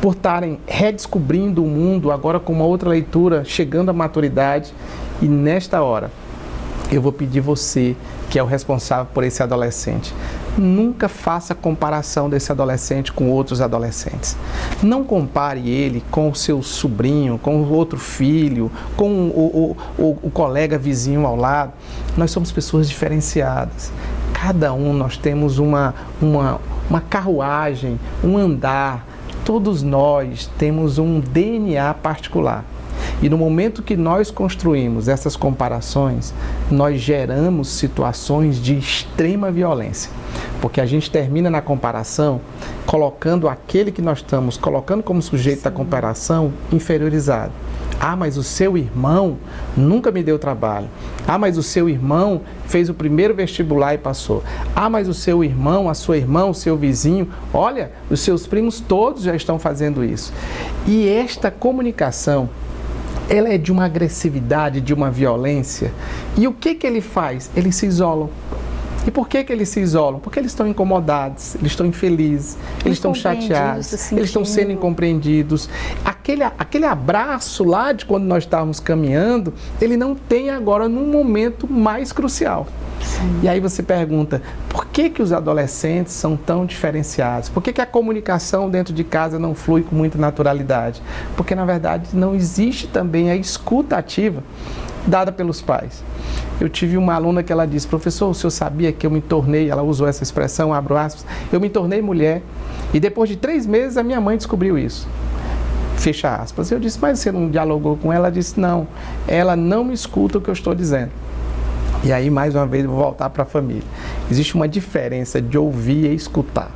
por estarem redescobrindo o mundo, agora com uma outra leitura, chegando à maturidade. E nesta hora, eu vou pedir você, que é o responsável por esse adolescente, nunca faça comparação desse adolescente com outros adolescentes. Não compare ele com o seu sobrinho, com o outro filho, com o colega vizinho ao lado. Nós somos pessoas diferenciadas. Cada um, nós temos uma carruagem, um andar. Todos nós temos um DNA particular. E no momento que nós construímos essas comparações, nós geramos situações de extrema violência. Porque a gente termina na comparação colocando aquele que nós estamos colocando como sujeito da comparação inferiorizado. Ah, mas o seu irmão nunca me deu trabalho. Ah, mas o seu irmão fez o primeiro vestibular e passou. Ah, mas o seu irmão, a sua irmã, o seu vizinho, olha, os seus primos todos já estão fazendo isso. E esta comunicação, ela é de uma agressividade, de uma violência. E o que ele faz? Eles se isolam. E por que eles se isolam? Porque eles estão incomodados, eles estão infelizes, eles estão chateados, eles estão sendo incompreendidos. Aquele abraço lá de quando nós estávamos caminhando, ele não tem agora num momento mais crucial. Sim. E aí você pergunta, por que os adolescentes são tão diferenciados? Por que a comunicação dentro de casa não flui com muita naturalidade? Porque, na verdade, não existe também a escuta ativa dada pelos pais. Eu tive uma aluna que ela disse, professor, o senhor sabia que eu me tornei, ela usou essa expressão, abro aspas, eu me tornei mulher e depois de 3 meses a minha mãe descobriu isso. Fecha aspas. Eu disse, mas você não dialogou com ela? Ela disse, não, ela não me escuta o que eu estou dizendo. E aí, mais uma vez, eu vou voltar para a família. Existe uma diferença de ouvir e escutar.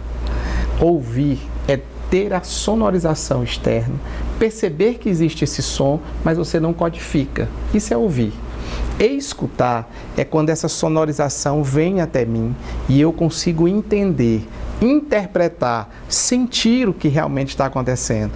Ouvir é ter a sonorização externa, perceber que existe esse som, mas você não codifica. Isso é ouvir. E escutar é quando essa sonorização vem até mim e eu consigo entender, interpretar, sentir o que realmente está acontecendo.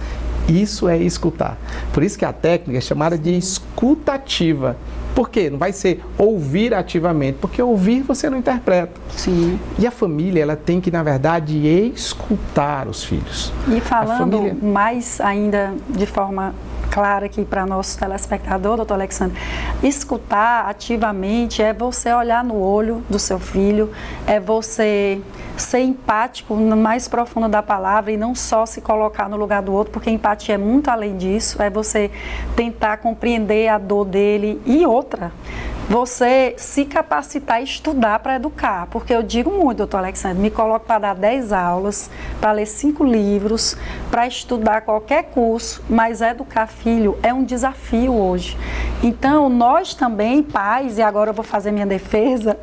Isso é escutar. Por isso que a técnica é chamada de escutativa. Por quê? Não vai ser ouvir ativamente, porque ouvir você não interpreta. Sim. E a família, ela tem que, na verdade, escutar os filhos. E falando mais ainda de forma clara aqui para nosso telespectador, doutor Alexandre, escutar ativamente é você olhar no olho do seu filho, é você ser empático no mais profundo da palavra e não só se colocar no lugar do outro, porque empatia é muito além disso, é você tentar compreender a dor dele. E outra, você se capacitar e estudar para educar, porque eu digo muito, doutor Alexandre, me coloco para dar 10 aulas, para ler 5 livros, para estudar qualquer curso, mas educar filho é um desafio hoje. Então, nós também, pais, e agora eu vou fazer minha defesa,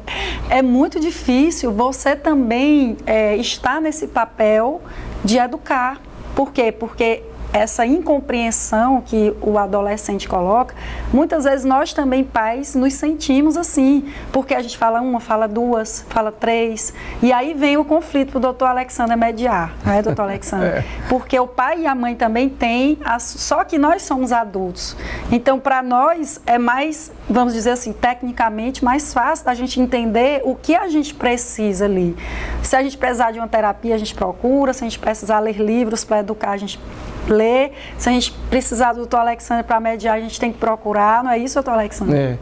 é muito difícil você também estar nesse papel de educar. Por quê? Porque essa incompreensão que o adolescente coloca, muitas vezes nós também, pais, nos sentimos assim, porque a gente fala uma, fala duas, fala 3, e aí vem o conflito para o doutor Alexandre mediar, não é, doutor Alexandre? Porque o pai e a mãe também têm, só que nós somos adultos, então para nós é mais, vamos dizer assim, tecnicamente mais fácil da gente entender o que a gente precisa ali. Se a gente precisar de uma terapia, a gente procura, se a gente precisar ler livros para educar, a gente ler, se a gente precisar do doutor Alexandre para mediar, a gente tem que procurar, não é isso, doutor Alexandre?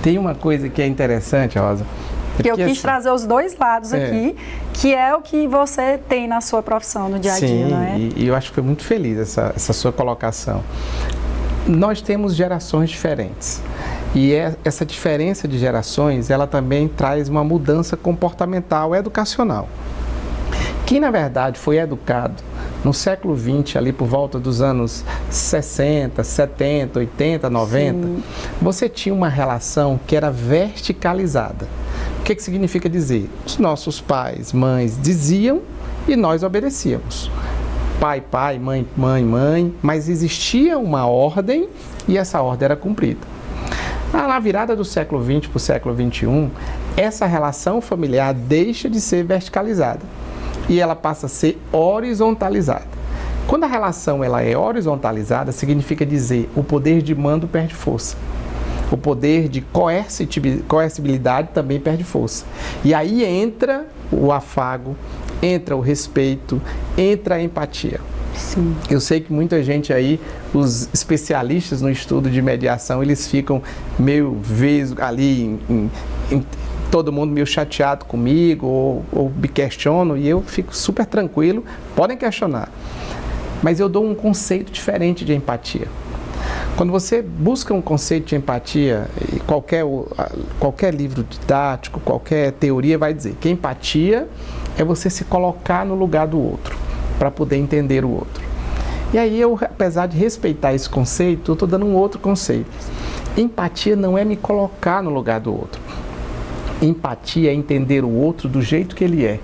Tem uma coisa que é interessante, Rosa. Que eu quis trazer os dois lados aqui, que é o que você tem na sua profissão, no dia a dia, não é? E eu acho que foi muito feliz essa sua colocação. Nós temos gerações diferentes. E essa diferença de gerações, ela também traz uma mudança comportamental, educacional. Quem, na verdade, foi educado no século XX, ali por volta dos anos 60, 70, 80, 90, Sim. Você tinha uma relação que era verticalizada. O que significa dizer? Os nossos pais, mães diziam e nós obedecíamos. Pai, pai, mãe, mãe, mãe, mas existia uma ordem e essa ordem era cumprida. Na virada do século XX para o século XXI, essa relação familiar deixa de ser verticalizada e ela passa a ser horizontalizada. Quando a relação ela é horizontalizada, significa dizer o poder de mando perde força. O poder de coercibilidade também perde força. E aí entra o afago, entra o respeito, entra a empatia. Sim. Eu sei que muita gente aí, os especialistas no estudo de mediação, eles ficam meio vezes ali, todo mundo meio chateado comigo ou me questionam, e eu fico super tranquilo, podem questionar. Mas eu dou um conceito diferente de empatia. Quando você busca um conceito de empatia, qualquer livro didático, qualquer teoria vai dizer que empatia é você se colocar no lugar do outro, para poder entender o outro. E aí eu, apesar de respeitar esse conceito, eu estou dando um outro conceito. Empatia não é me colocar no lugar do outro. Empatia é entender o outro do jeito que ele é,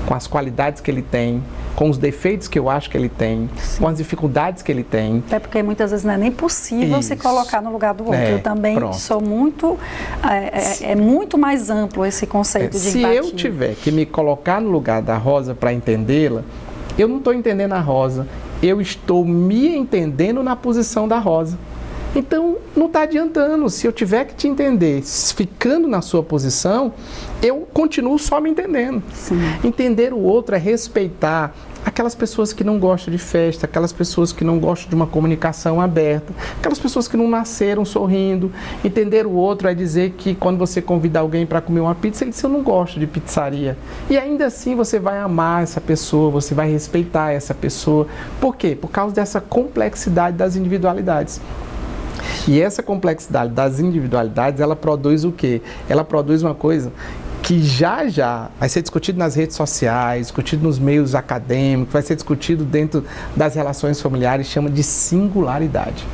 com as qualidades que ele tem, com os defeitos que eu acho que ele tem, sim, com as dificuldades que ele tem. Até porque muitas vezes não é nem possível se colocar no lugar do outro. Eu também sou muito... É muito mais amplo esse conceito de empatia. Se eu tiver que me colocar no lugar da Rosa para entendê-la, eu não estou entendendo a Rosa, eu estou me entendendo na posição da Rosa. Então, não está adiantando. Se eu tiver que te entender ficando na sua posição, eu continuo só me entendendo. Sim. Entender o outro é respeitar aquelas pessoas que não gostam de festa, aquelas pessoas que não gostam de uma comunicação aberta, aquelas pessoas que não nasceram sorrindo. Entender o outro é dizer que quando você convida alguém para comer uma pizza, ele diz: eu não gosto de pizzaria. E ainda assim você vai amar essa pessoa, você vai respeitar essa pessoa. Por quê? Por causa dessa complexidade das individualidades. E essa complexidade das individualidades, ela produz o quê? Ela produz uma coisa que já vai ser discutido nas redes sociais, discutido nos meios acadêmicos, vai ser discutido dentro das relações familiares, chama de singularidade.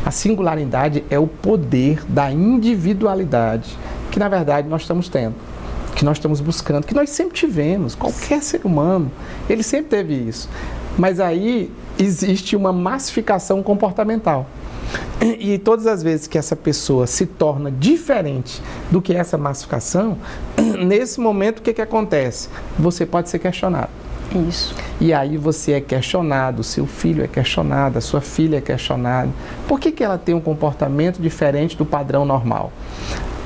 A singularidade é o poder da individualidade, que na verdade nós estamos tendo, que nós estamos buscando, que nós sempre tivemos, qualquer ser humano, ele sempre teve isso. Mas aí existe uma massificação comportamental. E todas as vezes que essa pessoa se torna diferente do que essa massificação, nesse momento o que acontece? Você pode ser questionado. Isso. E aí você é questionado, seu filho é questionado, a sua filha é questionada. Por que ela tem um comportamento diferente do padrão normal?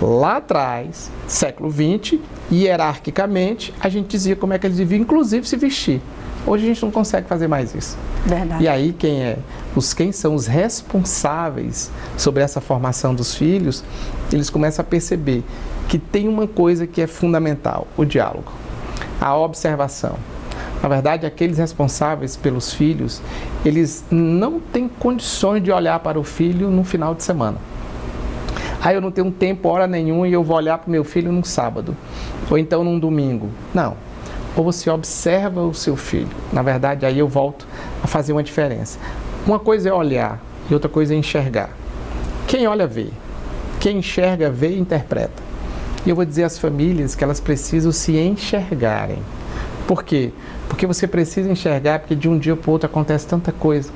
Lá atrás, século XX, hierarquicamente, a gente dizia como é que eles deviam, inclusive, se vestir. Hoje a gente não consegue fazer mais isso. Verdade. E aí quem são os responsáveis sobre essa formação dos filhos, eles começam a perceber que tem uma coisa que é fundamental: o diálogo, a observação. Na verdade, aqueles responsáveis pelos filhos, eles não têm condições de olhar para o filho no final de semana. Eu não tenho tempo, hora nenhuma, e eu vou olhar para o meu filho num sábado, ou então num domingo. Não. Ou você observa o seu filho. Na verdade, aí eu volto a fazer uma diferença. Uma coisa é olhar e outra coisa é enxergar. Quem olha, vê. Quem enxerga, vê e interpreta. E eu vou dizer às famílias que elas precisam se enxergarem. Por quê? Porque você precisa enxergar, porque de um dia para o outro acontece tanta coisa.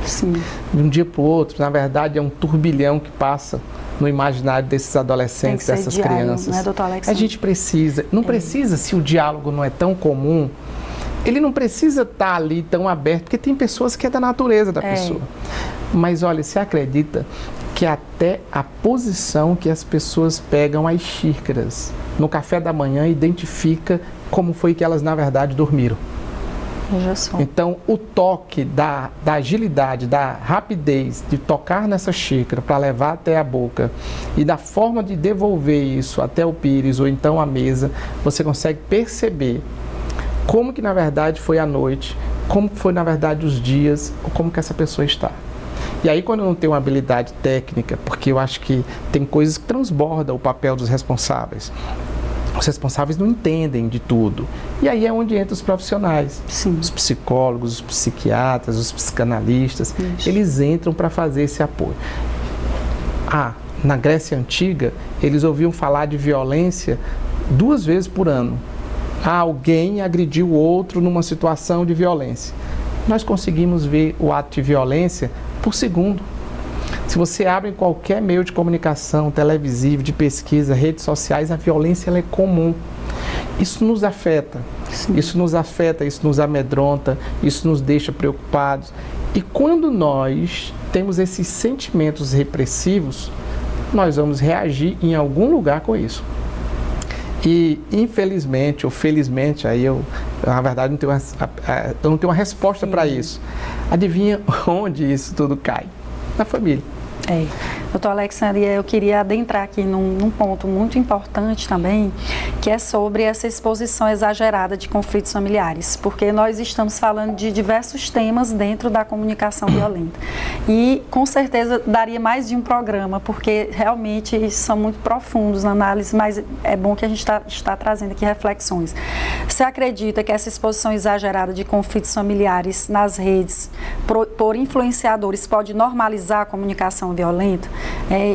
Sim. De um dia para o outro, na verdade, é um turbilhão que passa no imaginário desses adolescentes, dessas diário, crianças. Né, doutor Alexandre? A gente precisa, não precisa, se o diálogo não é tão comum, ele não precisa estar ali tão aberto, porque tem pessoas que é da natureza da pessoa. Mas olha, você acredita que até a posição que as pessoas pegam as xícaras no café da manhã identifica como foi que elas na verdade dormiram? Então, o toque da agilidade, da rapidez de tocar nessa xícara para levar até a boca e da forma de devolver isso até o pires ou então a mesa, você consegue perceber como que na verdade foi a noite, como que foi na verdade os dias, ou como que essa pessoa está. E aí, quando eu não tenho uma habilidade técnica, porque eu acho que tem coisas que transbordam o papel dos responsáveis. Os responsáveis não entendem de tudo. E aí é onde entram os profissionais. Sim. Os psicólogos, os psiquiatras, os psicanalistas. Isso. Eles entram para fazer esse apoio. Na Grécia Antiga, eles ouviam falar de violência 2 vezes por ano. Alguém agrediu o outro numa situação de violência. Nós conseguimos ver o ato de violência por segundo. Se você abre em qualquer meio de comunicação, televisivo, de pesquisa, redes sociais, a violência ela é comum. Isso nos afeta. Sim. Isso nos amedronta, isso nos deixa preocupados. E quando nós temos esses sentimentos repressivos, nós vamos reagir em algum lugar com isso. E infelizmente ou felizmente, aí eu na verdade não tenho uma resposta para isso. Adivinha onde isso tudo cai? Na família. Doutor Alexandre, eu queria adentrar aqui num ponto muito importante também, que é sobre essa exposição exagerada de conflitos familiares, porque nós estamos falando de diversos temas dentro da comunicação violenta. E com certeza daria mais de um programa, porque realmente são muito profundos na análise, mas é bom que a gente está trazendo aqui reflexões. Você acredita que essa exposição exagerada de conflitos familiares nas redes, por influenciadores, pode normalizar a comunicação violenta?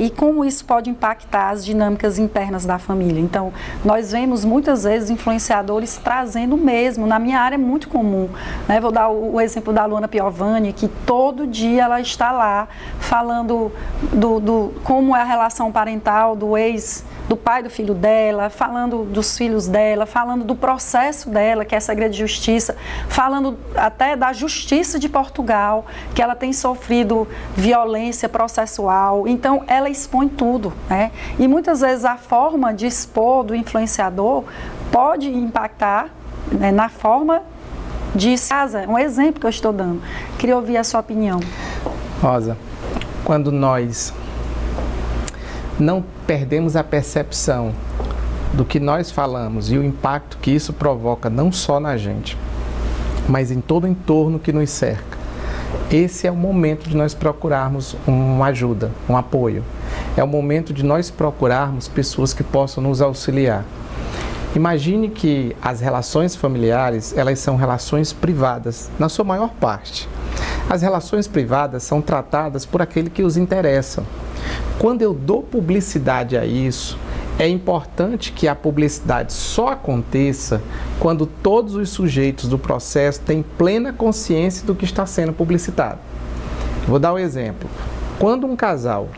E como isso pode impactar as dinâmicas internas da família? Então, nós vemos muitas vezes influenciadores trazendo o mesmo. Na minha área é muito comum, né? Vou dar o exemplo da Luana Piovani, que todo dia ela está lá falando do como é a relação parental do pai do filho dela, falando dos filhos dela, falando do processo dela, que é segredo de justiça, falando até da justiça de Portugal, que ela tem sofrido violência processual. Então, ela expõe tudo, né? E muitas vezes a forma de expor do influenciador pode impactar, né, na forma de casa. Um exemplo que eu estou dando. Queria ouvir a sua opinião. Rosa, quando nós não perdemos a percepção do que nós falamos e o impacto que isso provoca não só na gente, mas em todo o entorno que nos cerca, esse é o momento de nós procurarmos uma ajuda, um apoio. É o momento de nós procurarmos pessoas que possam nos auxiliar. Imagine que as relações familiares, elas são relações privadas, na sua maior parte. As relações privadas são tratadas por aquele que os interessa. Quando eu dou publicidade a isso, é importante que a publicidade só aconteça quando todos os sujeitos do processo têm plena consciência do que está sendo publicitado. Vou dar um exemplo. Quando um casal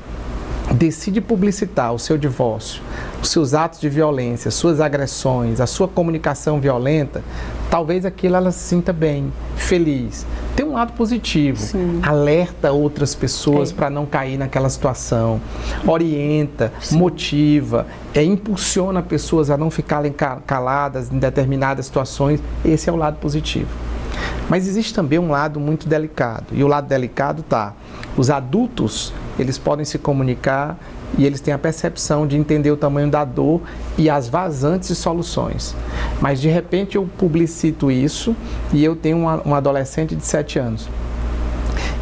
decide publicitar o seu divórcio, os seus atos de violência, suas agressões, a sua comunicação violenta, talvez aquilo ela se sinta bem, feliz. Tem um lado positivo, sim, alerta outras pessoas para não cair naquela situação, orienta, sim, motiva, impulsiona pessoas a não ficarem caladas em determinadas situações. Esse é o lado positivo. Mas existe também um lado muito delicado, e o lado delicado está: os adultos, eles podem se comunicar e eles têm a percepção de entender o tamanho da dor e as vazantes e soluções. Mas de repente eu publicito isso e eu tenho um adolescente de 7 anos.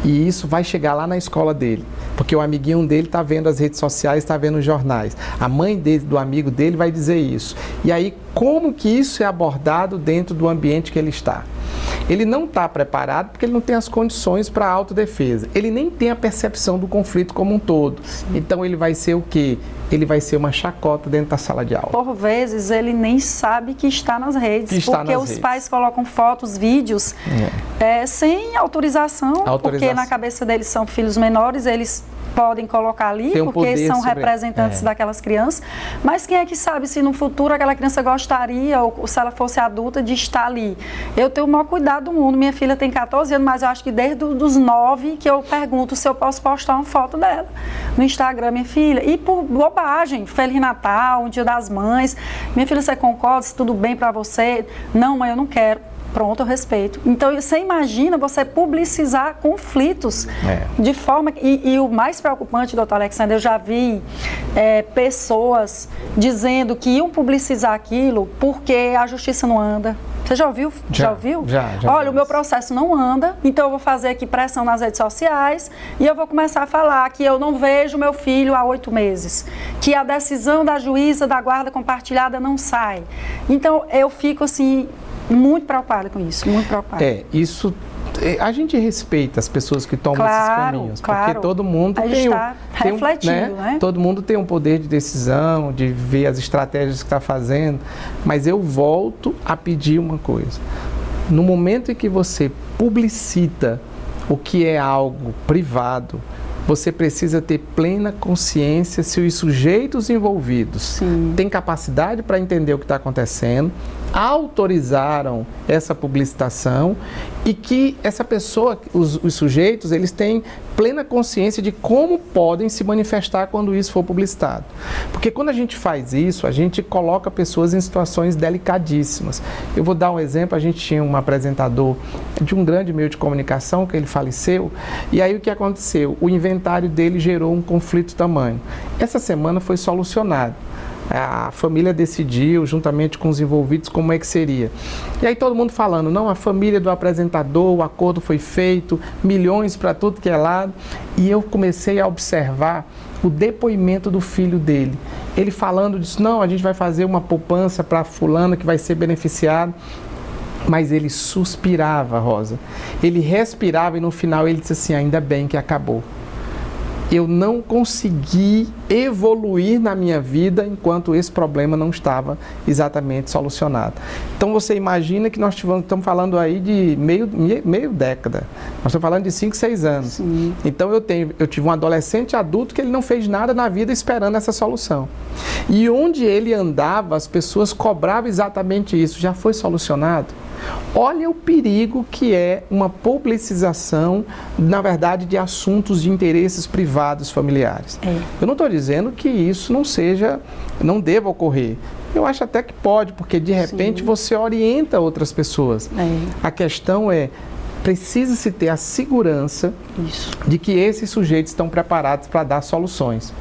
E isso vai chegar lá na escola dele, porque o amiguinho dele está vendo as redes sociais, está vendo os jornais. A mãe do amigo dele vai dizer isso. E aí, como que isso é abordado dentro do ambiente que ele está? Ele não está preparado porque ele não tem as condições para a autodefesa. Ele nem tem a percepção do conflito como um todo. Sim. Então ele vai ser o quê? Ele vai ser uma chacota dentro da sala de aula. Por vezes ele nem sabe que está nas redes, porque os pais colocam fotos, vídeos sem autorização, porque na cabeça deles são filhos menores, eles podem colocar ali, porque são representantes daquelas crianças, mas quem é que sabe se no futuro aquela criança gostaria, ou se ela fosse adulta, de estar ali. Eu tenho o maior cuidado do mundo, minha filha tem 14 anos, mas eu acho que desde os 9 que eu pergunto se eu posso postar uma foto dela no Instagram, minha filha, e por bobagem, Feliz Natal, um Dia das Mães, minha filha, você concorda, se tudo bem pra você? Não, mãe, eu não quero. Pronto, eu respeito. Então, você imagina você publicizar conflitos de forma... E o mais preocupante, doutor Alexandre, eu já vi pessoas dizendo que iam publicizar aquilo porque a justiça não anda. Você já ouviu? Já ouviu? Já. Olha, o meu processo não anda, então eu vou fazer aqui pressão nas redes sociais e eu vou começar a falar que eu não vejo meu filho há 8 meses, que a decisão da juíza da guarda compartilhada não sai. Então, eu fico assim... muito preocupada com isso, muito preocupada. Isso, a gente respeita as pessoas que tomam esses caminhos, porque todo mundo todo mundo tem um poder de decisão, de ver as estratégias que está fazendo, mas eu volto a pedir uma coisa: no momento em que você publicita o que é algo privado, você precisa ter plena consciência se os sujeitos envolvidos têm capacidade para entender o que está acontecendo, autorizaram essa publicitação e que essa pessoa, os sujeitos, eles têm plena consciência de como podem se manifestar quando isso for publicitado. Porque quando a gente faz isso, a gente coloca pessoas em situações delicadíssimas. Eu vou dar um exemplo, a gente tinha um apresentador de um grande meio de comunicação, que ele faleceu, e aí o que aconteceu? O inventário dele gerou um conflito tamanho. Essa semana foi solucionado. A família decidiu, juntamente com os envolvidos, como é que seria. E aí todo mundo falando, não, a família do apresentador, o acordo foi feito, milhões para tudo que é lado. E eu comecei a observar o depoimento do filho dele. Ele falando disso, não, a gente vai fazer uma poupança para fulano que vai ser beneficiado. Mas ele suspirava, Rosa. Ele respirava e no final ele disse assim, ainda bem que acabou. Eu não consegui evoluir na minha vida enquanto esse problema não estava exatamente solucionado. Então você imagina que nós estamos falando aí de meio década. Nós estamos falando de 5, 6 anos. Sim. Então eu tive um adolescente adulto que ele não fez nada na vida esperando essa solução. E onde ele andava, as pessoas cobravam exatamente isso. Já foi solucionado? Olha o perigo que é uma publicização, na verdade, de assuntos de interesses privados familiares. Eu não estou dizendo que isso não deva ocorrer. Eu acho até que pode, porque de repente você orienta outras pessoas. A questão é, precisa-se ter a segurança de que esses sujeitos estão preparados para dar soluções,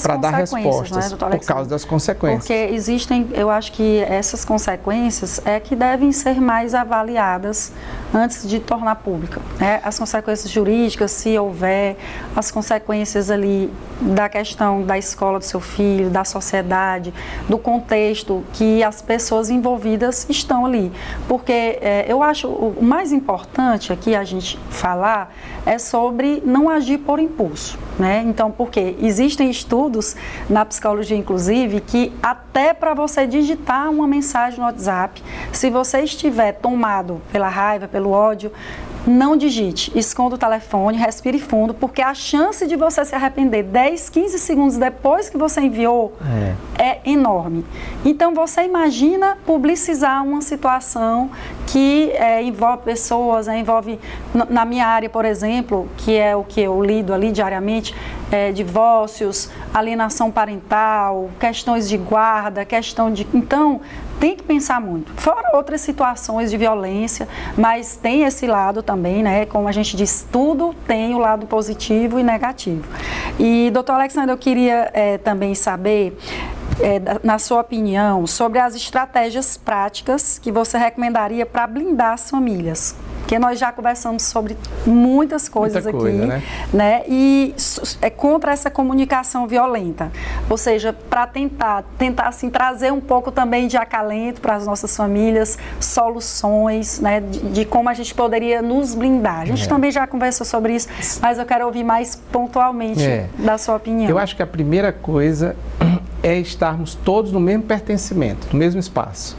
para dar respostas, por causa das consequências. Porque existem, eu acho que essas consequências é que devem ser mais avaliadas antes de tornar pública. As consequências jurídicas, se houver, as consequências ali da questão da escola do seu filho, da sociedade, do contexto que as pessoas envolvidas estão ali. Porque eu acho o mais importante aqui a gente falar é sobre não agir por impulso, Então, porque existem estudos na psicologia, inclusive, que até para você digitar uma mensagem no WhatsApp, se você estiver tomado pela raiva, pelo ódio, não digite, esconda o telefone, respire fundo, porque a chance de você se arrepender 10, 15 segundos depois que você enviou é enorme. Então, você imagina publicizar uma situação que envolve pessoas, envolve, na minha área, por exemplo, que é o que eu lido ali diariamente, divórcios, alienação parental, questões de guarda, Então, tem que pensar muito. Fora outras situações de violência, mas tem esse lado também, Como a gente diz, tudo tem o lado positivo e negativo. E, doutor Alexandre, eu queria também saber, na sua opinião, sobre as estratégias práticas que você recomendaria para blindar as famílias. Porque nós já conversamos sobre muitas coisas aqui, E é contra essa comunicação violenta. Ou seja, para tentar assim, trazer um pouco também de acalento para as nossas famílias, soluções, de como a gente poderia nos blindar. A gente também já conversou sobre isso, mas eu quero ouvir mais pontualmente da sua opinião. Eu acho que a primeira coisa é estarmos todos no mesmo pertencimento, no mesmo espaço.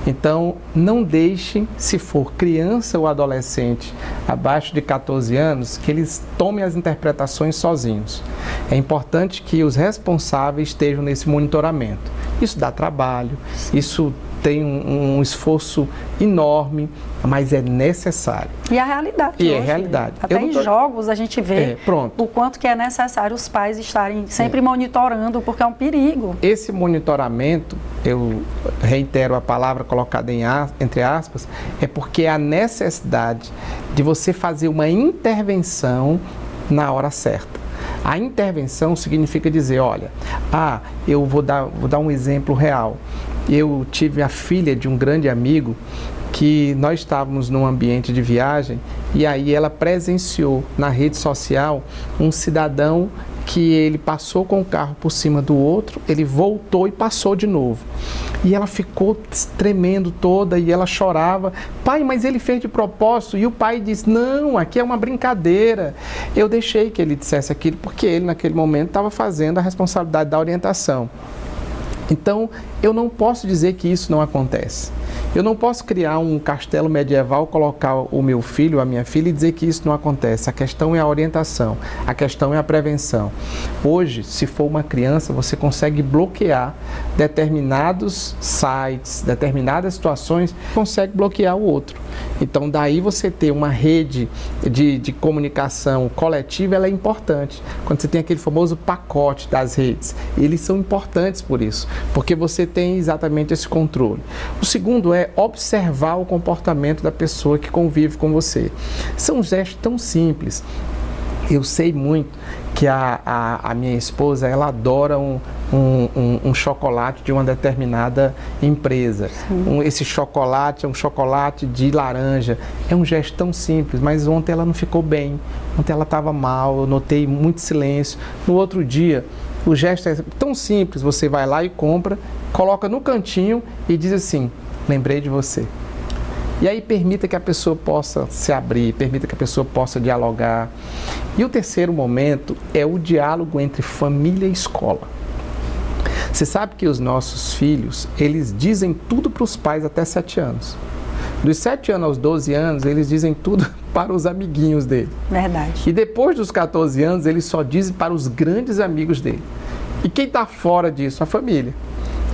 Então, não deixem, se for criança ou adolescente abaixo de 14 anos, que eles tomem as interpretações sozinhos. É importante que os responsáveis estejam nesse monitoramento. Isso dá trabalho, isso tem um esforço enorme, mas é necessário. E a realidade E hoje, é realidade. Até em jogos a gente vê o quanto que é necessário os pais estarem sempre monitorando, porque é um perigo. Esse monitoramento, eu reitero a palavra colocada entre aspas, é porque é a necessidade de você fazer uma intervenção na hora certa. A intervenção significa dizer, olha, eu vou dar um exemplo real. Eu tive a filha de um grande amigo que nós estávamos num ambiente de viagem e aí ela presenciou na rede social um cidadão que ele passou com o carro por cima do outro, ele voltou e passou de novo. E ela ficou tremendo toda e ela chorava. Pai, mas ele fez de propósito. E o pai disse, não, aqui é uma brincadeira. Eu deixei que ele dissesse aquilo porque ele naquele momento estava fazendo a responsabilidade da orientação. Então, eu não posso dizer que isso não acontece. Eu não posso criar um castelo medieval, colocar o meu filho, a minha filha e dizer que isso não acontece. A questão é a orientação, a questão é a prevenção. Hoje, se for uma criança, você consegue bloquear determinados sites, determinadas situações, consegue bloquear o outro. Então, daí você ter uma rede de comunicação coletiva, ela é importante. Quando você tem aquele famoso pacote das redes, eles são importantes por isso, porque você tem exatamente esse controle. O segundo é observar o comportamento da pessoa que convive com você. São gestos tão simples. Eu sei muito que a minha esposa, ela adora um chocolate de uma determinada empresa. Esse chocolate é um chocolate de laranja. É um gesto tão simples, mas ontem ela não ficou bem. Ontem ela estava mal, eu notei muito silêncio. No outro dia, o gesto é tão simples, você vai lá e compra, coloca no cantinho e diz assim, lembrei de você. E aí permita que a pessoa possa se abrir, permita que a pessoa possa dialogar. E o terceiro momento é o diálogo entre família e escola. Você sabe que os nossos filhos, eles dizem tudo para os pais até 7 anos. Dos 7 anos aos 12 anos, eles dizem tudo para os amiguinhos dele. Verdade. E depois dos 14 anos, eles só dizem para os grandes amigos dele. E quem está fora disso? A família.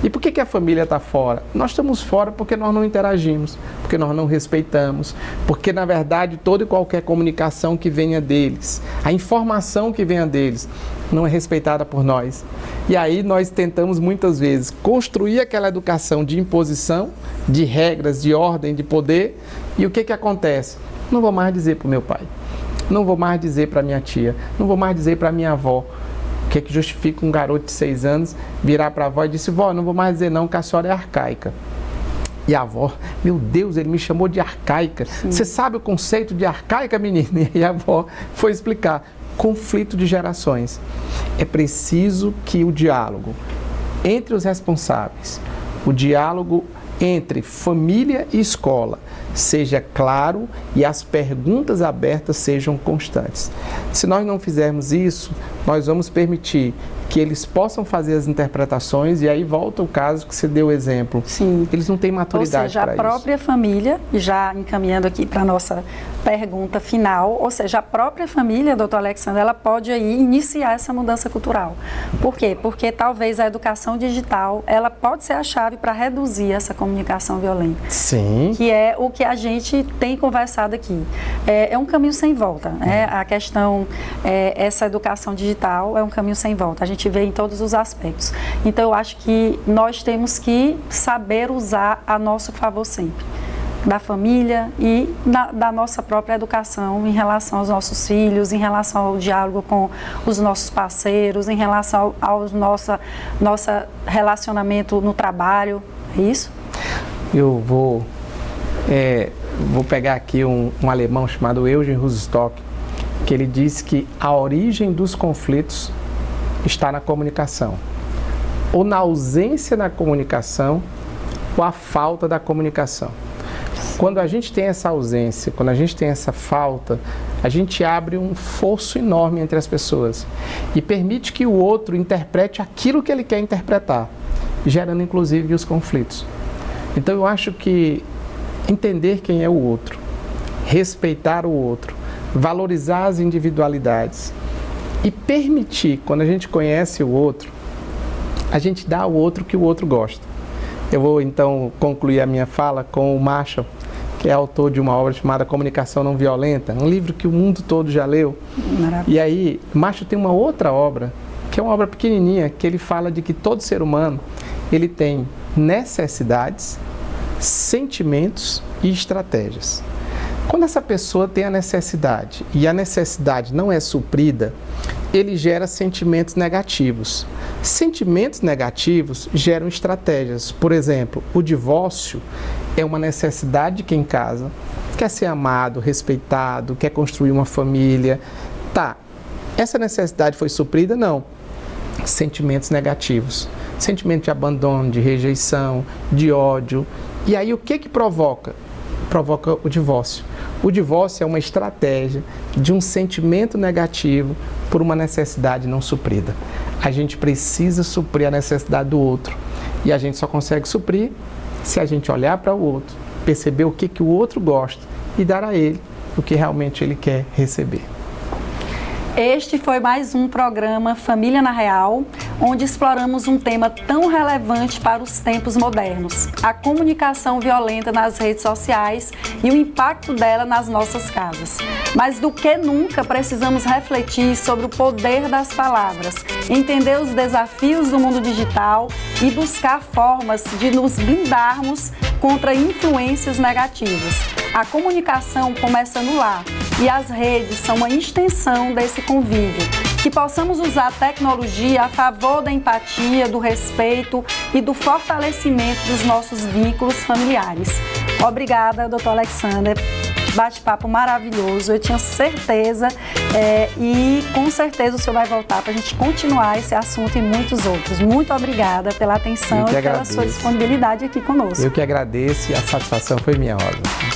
E por que a família está fora? Nós estamos fora porque nós não interagimos, porque nós não respeitamos, porque na verdade toda e qualquer comunicação que venha deles, a informação que venha deles, não é respeitada por nós. E aí nós tentamos muitas vezes construir aquela educação de imposição, de regras, de ordem, de poder, e o que acontece? Não vou mais dizer para o meu pai, não vou mais dizer para minha tia, não vou mais dizer para minha avó. O que justifica um garoto de 6 anos virar para a avó e disse, vó, não vou mais dizer não, que a senhora é arcaica. E a avó, meu Deus, ele me chamou de arcaica. Sim. Você sabe o conceito de arcaica, menina? E a avó foi explicar. Conflito de gerações. É preciso que o diálogo entre os responsáveis, o diálogo entre família e escola seja claro e as perguntas abertas sejam constantes. Se nós não fizermos isso, nós vamos permitir que eles possam fazer as interpretações e aí volta o caso que você deu o exemplo. Sim. Eles não têm maturidade para isso. Ou seja, a própria família, já encaminhando aqui para a nossa pergunta final, ou seja, a própria família, doutor Alexandre, ela pode aí iniciar essa mudança cultural. Por quê? Porque talvez a educação digital, ela pode ser a chave para reduzir essa comunicação violenta. Sim. Que é o que a gente tem conversado aqui. É um caminho sem volta, né? A questão, essa educação digital é um caminho sem volta. A gente vê em todos os aspectos. Então, eu acho que nós temos que saber usar a nosso favor sempre. Da família e da nossa própria educação em relação aos nossos filhos, em relação ao diálogo com os nossos parceiros, em relação ao nosso relacionamento no trabalho. É isso? Eu vou pegar aqui um alemão chamado Eugen Rostock, que ele diz que a origem dos conflitos está na comunicação, ou na ausência da comunicação, ou a falta da comunicação. Quando a gente tem essa ausência, quando a gente tem essa falta, a gente abre um fosso enorme entre as pessoas e permite que o outro interprete aquilo que ele quer interpretar, gerando inclusive os conflitos. Então eu acho que entender quem é o outro, respeitar o outro, valorizar as individualidades e permitir, quando a gente conhece o outro, a gente dá ao outro o que o outro gosta. Eu vou então concluir a minha fala com o Marshall, que é autor de uma obra chamada Comunicação Não Violenta, um livro que o mundo todo já leu. Maravilha. E aí, Marshall tem uma outra obra, que é uma obra pequenininha, que ele fala de que todo ser humano, ele tem necessidades, sentimentos e estratégias. Quando essa pessoa tem a necessidade e a necessidade não é suprida, ele gera sentimentos negativos. Sentimentos negativos geram estratégias. Por exemplo, o divórcio é uma necessidade de quem casa, quer ser amado, respeitado, quer construir uma família. Tá, essa necessidade foi suprida? Não. Sentimentos negativos. Sentimento de abandono, de rejeição, de ódio. E aí o que provoca? Provoca o divórcio. O divórcio é uma estratégia de um sentimento negativo por uma necessidade não suprida. A gente precisa suprir a necessidade do outro. E a gente só consegue suprir se a gente olhar para o outro, perceber o que o outro gosta e dar a ele o que realmente ele quer receber. Este foi mais um programa Família na Real, onde exploramos um tema tão relevante para os tempos modernos: a comunicação violenta nas redes sociais e o impacto dela nas nossas casas. Mas do que nunca precisamos refletir sobre o poder das palavras, entender os desafios do mundo digital e buscar formas de nos blindarmos contra influências negativas. A comunicação começa no lar e as redes são uma extensão desse convívio. Que possamos usar a tecnologia a favor da empatia, do respeito e do fortalecimento dos nossos vínculos familiares. Obrigada, Dr. Alexander. Bate-papo maravilhoso, eu tinha certeza e com certeza o senhor vai voltar para a gente continuar esse assunto e muitos outros. Muito obrigada pela atenção e pela sua disponibilidade aqui conosco. Eu que agradeço e a satisfação foi minha, Rosa.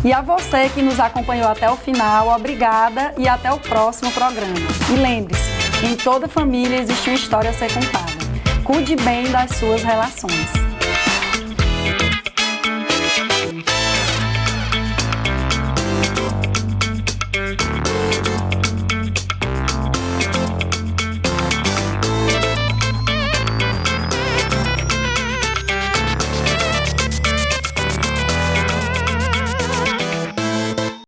E a você que nos acompanhou até o final, obrigada e até o próximo programa. E lembre-se, em toda família existe uma história a ser contada. Cuide bem das suas relações.